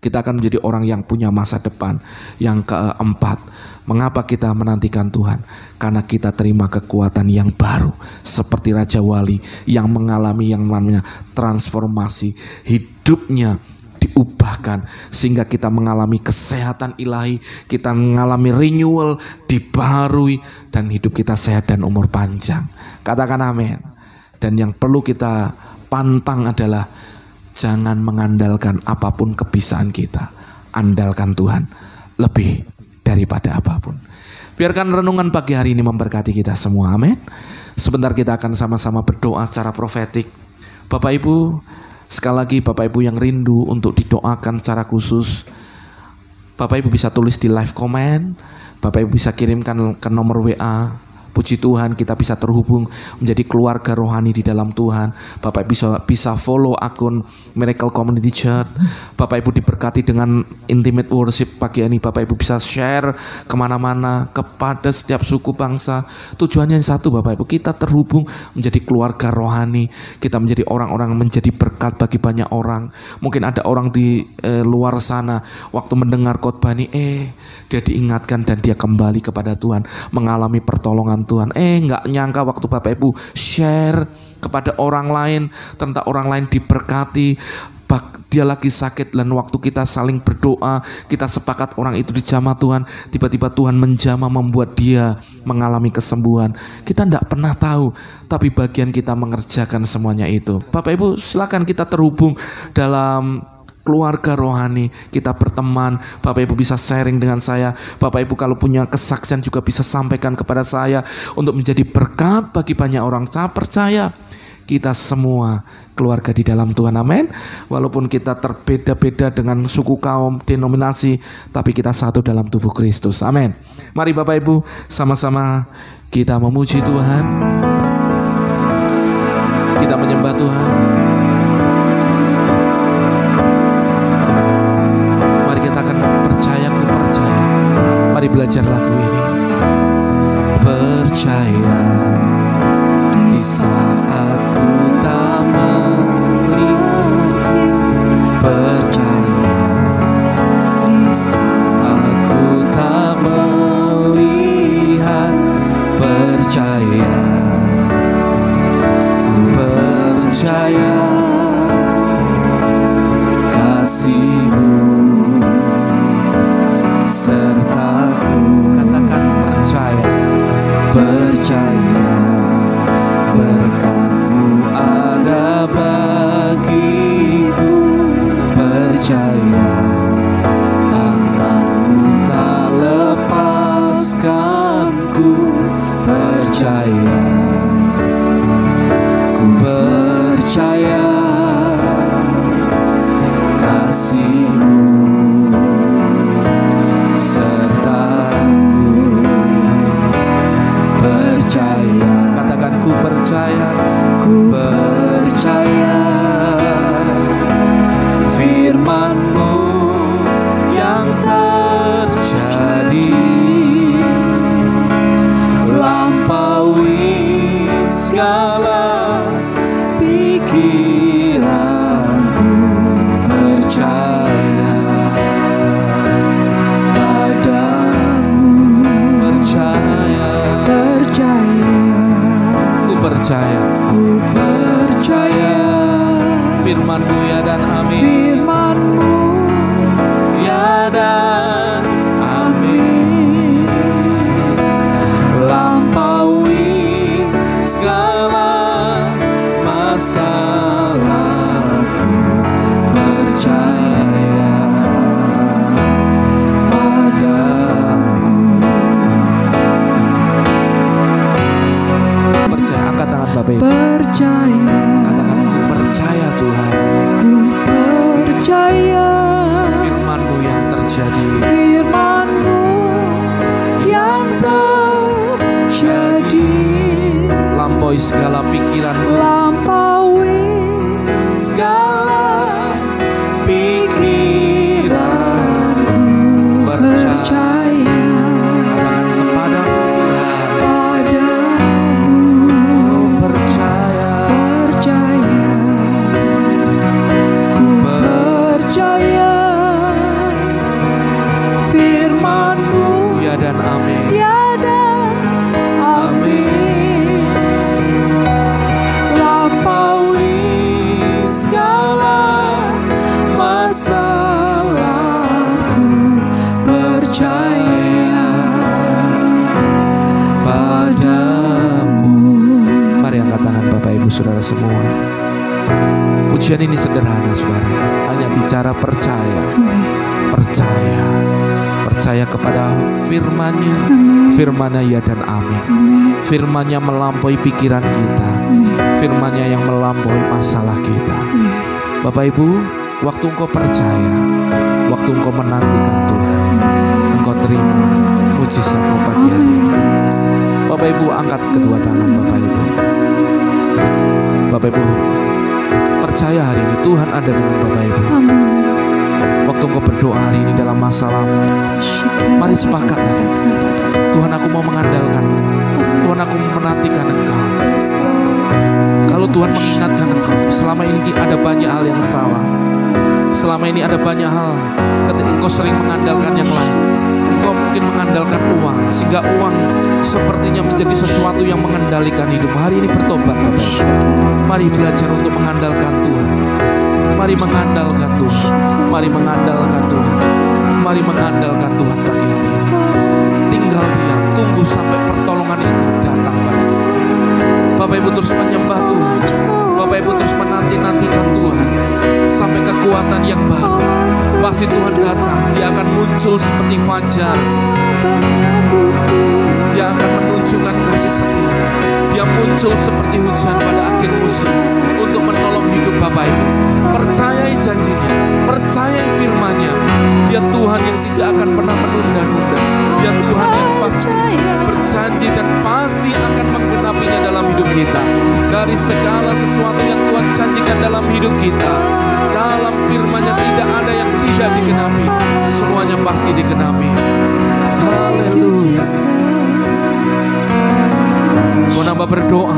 Kita akan menjadi orang yang punya masa depan. Yang keempat, mengapa kita menantikan Tuhan? Karena kita terima kekuatan yang baru. Seperti Raja Wali yang mengalami yang namanya transformasi. Hidupnya diubahkan sehingga kita mengalami kesehatan ilahi, kita mengalami renewal, dibaharui, dan hidup kita sehat dan umur panjang. Katakan amin. Dan yang perlu kita pantang adalah jangan mengandalkan apapun kebisaan kita. Andalkan Tuhan lebih daripada apapun. Biarkan renungan pagi hari ini memberkati kita semua. Amin. Sebentar kita akan sama-sama berdoa secara profetik. Bapak Ibu, sekali lagi Bapak Ibu yang rindu untuk didoakan secara khusus, Bapak Ibu bisa tulis di live comment, Bapak Ibu bisa kirimkan ke nomor WA. Puji Tuhan, kita bisa terhubung menjadi keluarga rohani di dalam Tuhan. Bapak Ibu bisa follow akun Miracle Community Church. Bapak Ibu diberkati dengan intimate worship pagi ini. Bapak Ibu bisa share kemana-mana kepada setiap suku bangsa. Tujuannya yang satu Bapak Ibu, kita terhubung menjadi keluarga rohani. Kita menjadi orang-orang menjadi berkat bagi banyak orang. Mungkin ada orang di luar sana waktu mendengar khotbah ini, dia diingatkan dan dia kembali kepada Tuhan, mengalami pertolongan Tuhan. Nggak nyangka waktu Bapak Ibu share kepada orang lain tentang orang lain diberkati, dia lagi sakit, dan waktu kita saling berdoa, kita sepakat orang itu dijamah Tuhan, tiba-tiba Tuhan menjamah membuat dia mengalami kesembuhan. Kita tidak pernah tahu, tapi bagian kita mengerjakan semuanya itu. Bapak Ibu silakan kita terhubung dalam keluarga rohani, kita berteman. Bapak Ibu bisa sharing dengan saya. Bapak Ibu kalau punya kesaksian juga bisa sampaikan kepada saya untuk menjadi berkat bagi banyak orang. Saya percaya kita semua keluarga di dalam Tuhan. Amin. Walaupun kita terbeda-beda dengan suku, kaum, denominasi, tapi kita satu dalam tubuh Kristus. Amin. Mari Bapak Ibu sama-sama kita memuji Tuhan, kita menyembah Tuhan. Mari belajar lagu ini. Percaya di saat ku tak mengerti, percaya di saat ku tak melihat, percaya, ku percaya kasih-Mu sertaku. Katakan percaya, percaya berkat-Mu ada bagiku, percaya tangan-Mu tak lepaskanku, percaya, ku percaya kasih-Mu percaya. Katakan ku percaya, ku percaya firman-Mu yang terjadi, lampaui segala pikiranku, percaya padamu, percaya, ku percaya, ku percaya firman-Mu ya dan amin, firman-Mu ya dan amin, lampaui segala masalahku, percaya padamu. Percaya, angkat tangan Bapak Ibu. Percaya, katakan ku percaya Tuhan, ku percaya firman-Mu yang terjadi, firman-Mu yang terjadi, lampaui segala pikiran, lampaui segala pikiran. saudara semua. Pujian ini sederhana saudara, hanya bicara percaya. Percaya. Percaya kepada firman-Nya. Firman-Nya ya dan amin. Firman-Nya melampaui pikiran kita. Firman-Nya yang melampaui masalah kita. Bapak Ibu, waktu engkau percaya, waktu engkau menantikan Tuhan, engkau terima mujizatmu pagi hari ini. Bapak Ibu, angkat kedua tangan Bapak Ibu. Bapak Ibu, percaya hari ini Tuhan ada dengan Bapak Ibu. Waktu engkau berdoa hari ini dalam masalahmu, mari sepakat hari. Tuhan, aku mau mengandalkan-Mu. Tuhan, aku mau menantikan Engkau. Kalau Tuhan mengingatkan engkau, selama ini ada banyak hal yang salah. Selama ini ada banyak hal ketika engkau sering mengandalkan yang lain. Engkau mungkin mengandalkan uang, sehingga uang sepertinya menjadi sesuatu yang mengendalikan hidup. Hari ini bertobat Bapak. Mari belajar untuk mengandalkan Tuhan. Mari mengandalkan Tuhan. Mari mengandalkan Tuhan. Mari mengandalkan Tuhan pagi hari ini. Tinggal diam, tunggu sampai pertolongan itu datang padamu. Bapak Ibu terus menyembah Tuhan. Bapak Ibu terus menanti-nantikan Tuhan sampai kekuatan yang baru. Pasti Tuhan datang, Dia akan muncul seperti fajar. Dia akan menunjukkan kasih setia-Nya. Dia muncul seperti hujan pada akhir musim untuk menolong hidup Bapak Ibu. Percayai janji-Nya, percayai firman-Nya. Dia Tuhan yang tidak akan pernah menunda-nunda. Dia Tuhan yang pasti berjanji dan pasti akan menggenapinya dalam hidup kita. Dari segala sesuatu yang Tuhan janjikan dalam hidup kita, dalam firman-Nya tidak ada yang tidak digenapi. Semuanya pasti digenapi. Haleluya. Kau nambah berdoa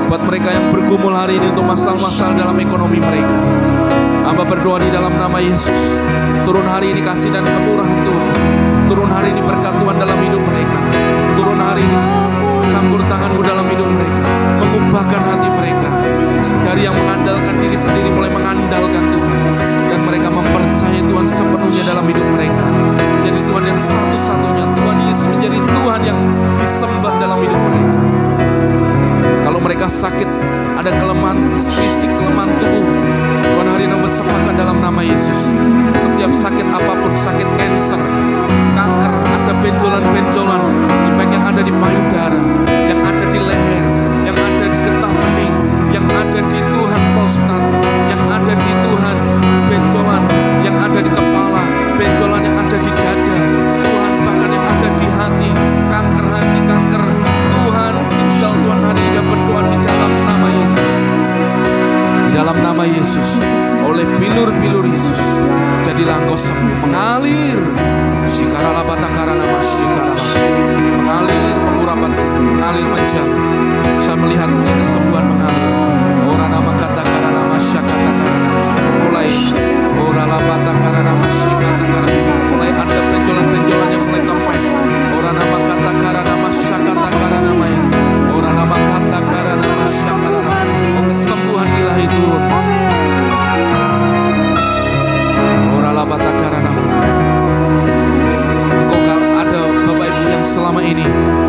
buat mereka yang bergumul hari ini untuk masalah-masalah dalam ekonomi mereka. Hamba berdoa di dalam nama Yesus. Turun hari ini kasih dan kemurahan Tuhan. Turun hari ini berkat Tuhan dalam hidup mereka. Turun hari ini campur tangan-Mu dalam hidup mereka. Mengubahkan hati mereka dari yang mengandalkan diri sendiri mulai mengandalkan Tuhan. Dan mereka mempercayai Tuhan sepenuhnya dalam hidup mereka. Jadi Tuhan yang satu-satunya, Tuhan Yesus menjadi Tuhan yang disembah dalam hidup mereka. Kalau mereka sakit, ada kelemahan fisik, kelemahan tubuh, Tuhan hari ini bersepakat dalam nama Yesus. Setiap sakit apapun, sakit kanker, kanker, ada benjolan-benjolan, baik yang ada di payudara, yang ada di leher, yang ada di getah bening, yang ada di Tuhan prostat, yang ada di Tuhan benjolan, yang ada di kepala, benjolan yang ada di dada, Tuhan bahkan yang ada di hati, kanker hati, kanker Tuhan, ginjal, Tuhan hari ini berdoa di dalam nama Yesus. Di dalam nama Yesus, oleh bilur-bilur Yesus, jadilah engkau sembuh, mengalir. Shikarala batakarana mashikarala, mengalir, mengurapan, mengalir menjamin. Saya melihat mulai kesembuhan mengalir. Ora nama kata karana masyakata karana, mulai orala batakarana masyikata karana, mulai ada penjolan-penjolan yang mulai kempes. Ora nama kata karana masyakata karana maya, ora nama kata karana masyakata. Kesembuhan ilahi turun. Orala batakarana. Engkau ada Bapak Ibu yang selama ini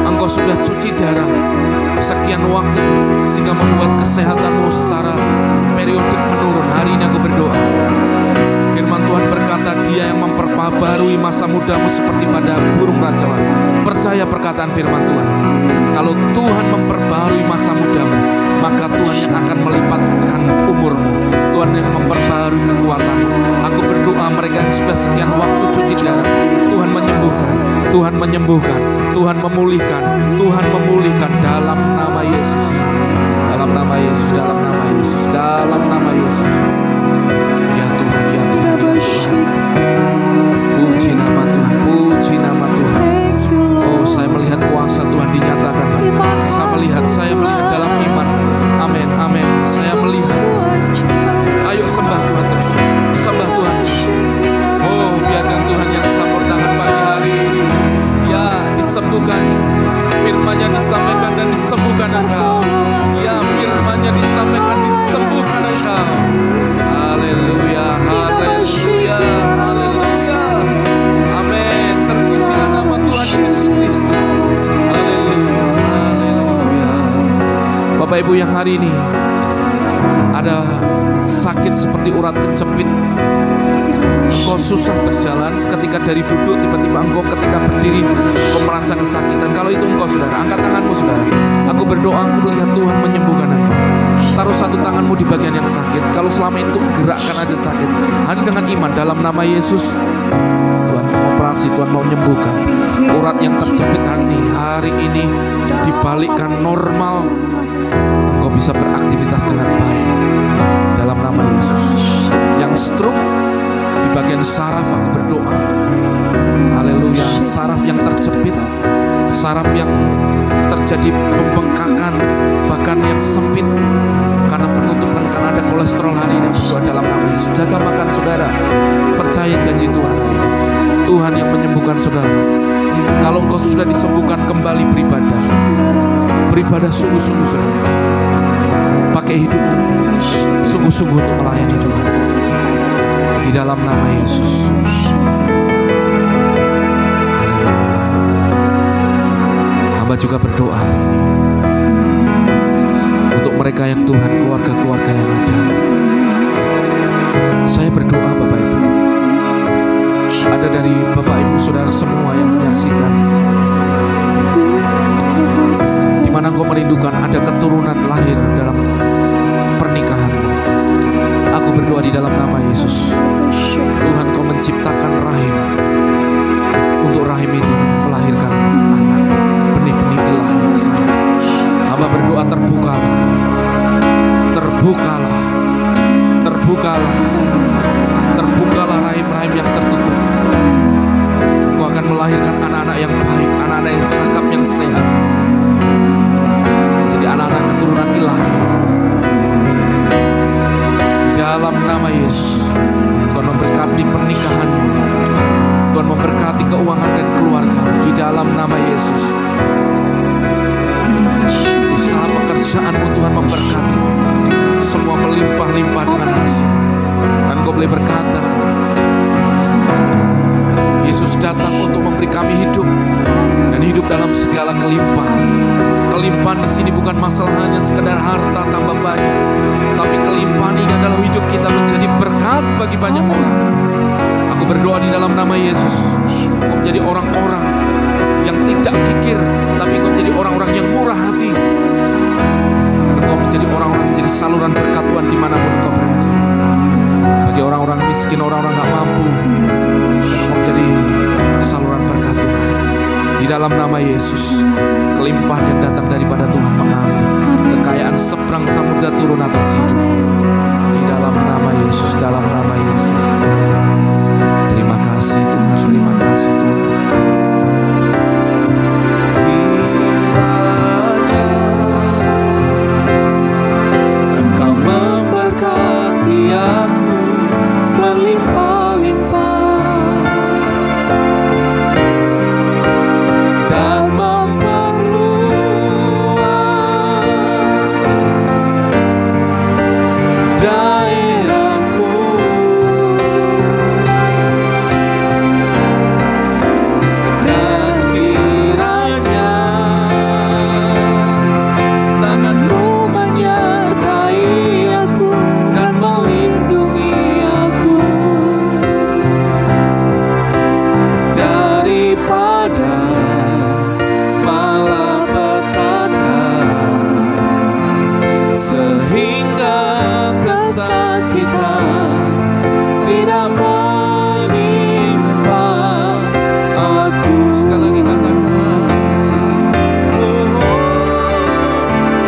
engkau sudah cuci darah sekian waktu sehingga membuat kesehatanmu secara periodik menurun. Hari ini aku berdoa, firman Tuhan berkata, Dia yang memperbaharui masa mudamu seperti pada burung rajauan. Percaya perkataan firman Tuhan. Kalau Tuhan memperbaharui masa mudamu, maka Tuhan yang akan melipatkan umurmu. Tuhan yang memperbaharui kekuatanmu. Aku berdoa mereka yang sudah sekian waktu cuci darah, Tuhan menyembuhkan, Tuhan menyembuhkan, Tuhan memulihkan, Tuhan memulihkan dalam nama Yesus. Dalam nama Yesus, dalam nama Yesus, dalam nama Yesus. Ya Tuhan, ya Tuhan, ya Tuhan. Puji nama Tuhan, puji nama Tuhan. Oh, saya melihat kuasa Tuhan dinyatakan. Saya melihat dalam iman. Amin, amin. Saya melihat. Ayo sembah Tuhan terus, sembah Tuhan terus. Oh, biarkan Tuhan yang campur tangan pagi hari ini. Ya, disembuhkan. Firman-Nya disampaikan dan disembuhkan engkau. Ya, firman-Nya disampaikan, disembuhkan engkau. Ibu yang hari ini ada sakit seperti urat kejepit, engkau susah berjalan, ketika dari duduk tiba-tiba engkau ketika berdiri engkau merasa kesakitan. Kalau itu engkau saudara, angkat tanganmu saudara. Aku berdoa, aku melihat Tuhan menyembuhkan engkau. Taruh satu tanganmu di bagian yang sakit. Kalau selama itu gerakkan aja sakit, hanya dengan iman dalam nama Yesus. Tuhan mau operasi, Tuhan mau menyembuhkan urat yang terjepit hari ini dibalikkan normal. Engkau bisa beraktivitas dengan baik dalam nama Yesus. Yang stroke di bagian saraf, aku berdoa, haleluya, saraf yang terjepit, saraf yang terjadi pembengkakan, bahkan yang sempit karena penutupan, karena ada kolesterol hari ini, berdoa dalam nama Yesus. Jaga makan saudara, percaya janji Tuhan. Tuhan yang menyembuhkan saudara. Kalau engkau sudah disembuhkan, kembali beribadah, beribadah sungguh-sungguh saudara. Pakai hidupmu sungguh-sungguh untuk melayani Tuhan di dalam nama Yesus. Hamba juga berdoa hari ini untuk mereka yang Tuhan, keluarga-keluarga yang ada. Saya berdoa Bapak Ibu, ada dari Bapak Ibu Saudara semua yang menyaksikan, di mana engkau merindukan ada keturunan lahir dalam pernikahanmu. Aku berdoa di dalam nama Yesus, Tuhan kau menciptakan rahim, untuk rahim itu melahirkan anak, benih-benih ilahi ke sana. Hamba berdoa, terbukalah, terbukalah, terbukalah, terbukalah rahim-rahim yang tertutup. Engkau akan melahirkan anak-anak yang baik, anak-anak yang cakap, yang sehat, jadi anak-anak keturunan ilahi. Di dalam nama Yesus, Tuhan memberkati pernikahanmu, Tuhan memberkati keuangan dan keluargamu. Di dalam nama Yesus, usaha pekerjaanmu Tuhan memberkati, semua melimpah-limpah dengan hasil. Dan kau boleh berkata, Yesus datang untuk memberi kami hidup, dan hidup dalam segala kelimpahan. Kelimpahan di sini bukan masalah hanya sekedar harta tambah banyak, tapi kelimpahan ini adalah hidup kita menjadi berkat bagi banyak orang. Aku berdoa di dalam nama Yesus, kau menjadi orang-orang yang tidak kikir, tapi kau menjadi orang-orang yang murah hati. Dan kau menjadi orang-orang, menjadi saluran berkat Tuhan dimanapun kau berada. Bagi orang-orang miskin, orang-orang gak mampu, kau menjadi saluran berkat Tuhan. Di dalam nama Yesus, kelimpahan yang datang daripada Tuhan mengalir, kekayaan seberang samudra turun atas hidup. Di dalam nama Yesus, dalam nama Yesus. Terima kasih Tuhan, terima kasih Tuhan. Kiranya Engkau memberkati aku berlimpah-limpah dan memperluas daerahku. Dan kiranya tangan-Mu menyertai aku dan melindungi aku daripada malapetaka, sehingga kesakitan tidak menimpa aku. Sekali lagi katakan,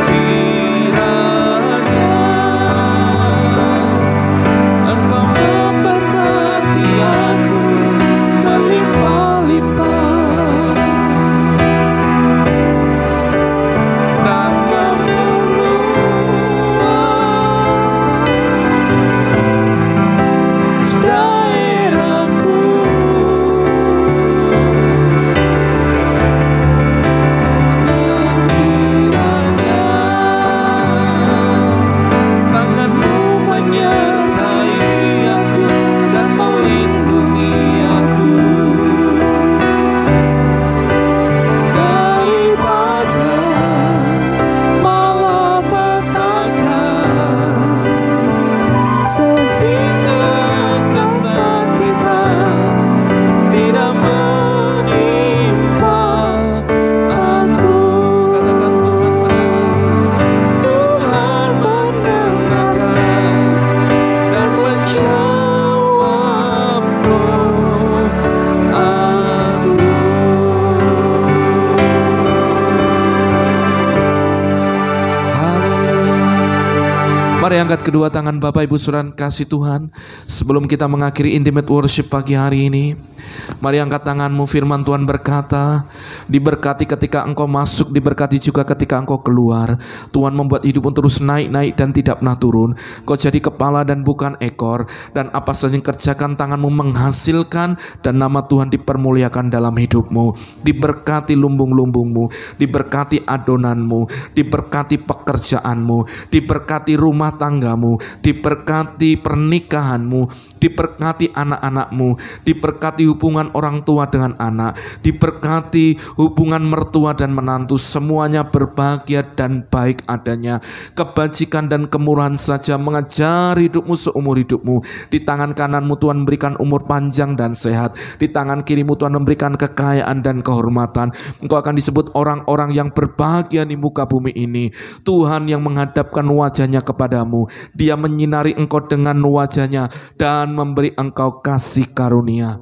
kiranya Engkau memberkati aku berlimpah-limpah dan memperluas Mari angkat kedua tangan Bapak Ibu Saudara kasih Tuhan. Sebelum kita mengakhiri intimate worship pagi hari ini, mari angkat tanganmu. Firman Tuhan berkata, diberkati ketika engkau masuk, diberkati juga ketika engkau keluar. Tuhan membuat hidupmu terus naik-naik dan tidak pernah turun. Kau jadi kepala dan bukan ekor, dan apa saja yang kerjakan tanganmu menghasilkan, dan nama Tuhan dipermuliakan dalam hidupmu. Diberkati lumbung-lumbungmu, diberkati adonanmu, diberkati pekerjaanmu, diberkati rumah tanggamu, diberkati pernikahanmu, diberkati anak-anakmu, diberkati hubungan orang tua dengan anak, diberkati hubungan mertua dan menantu, semuanya berbahagia dan baik adanya. Kebajikan dan kemurahan saja mengejar hidupmu seumur hidupmu. Di tangan kananmu Tuhan memberikan umur panjang dan sehat, di tangan kirimu Tuhan memberikan kekayaan dan kehormatan. Engkau akan disebut orang-orang yang berbahagia di muka bumi ini. Tuhan yang menghadapkan wajahnya kepadamu, Dia menyinari engkau dengan wajahnya dan memberi engkau kasih karunia.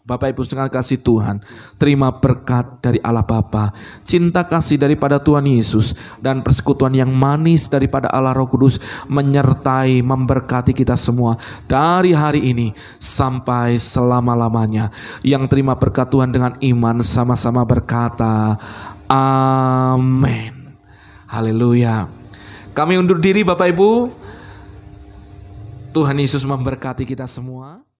Bapak Ibu dengan kasih Tuhan, terima berkat dari Allah Bapa, cinta kasih daripada Tuhan Yesus, dan persekutuan yang manis daripada Allah Roh Kudus menyertai, memberkati kita semua dari hari ini sampai selama-lamanya. Yang terima berkat Tuhan dengan iman sama-sama berkata amin. Haleluya. Kami undur diri Bapak Ibu. Tuhan Yesus memberkati kita semua.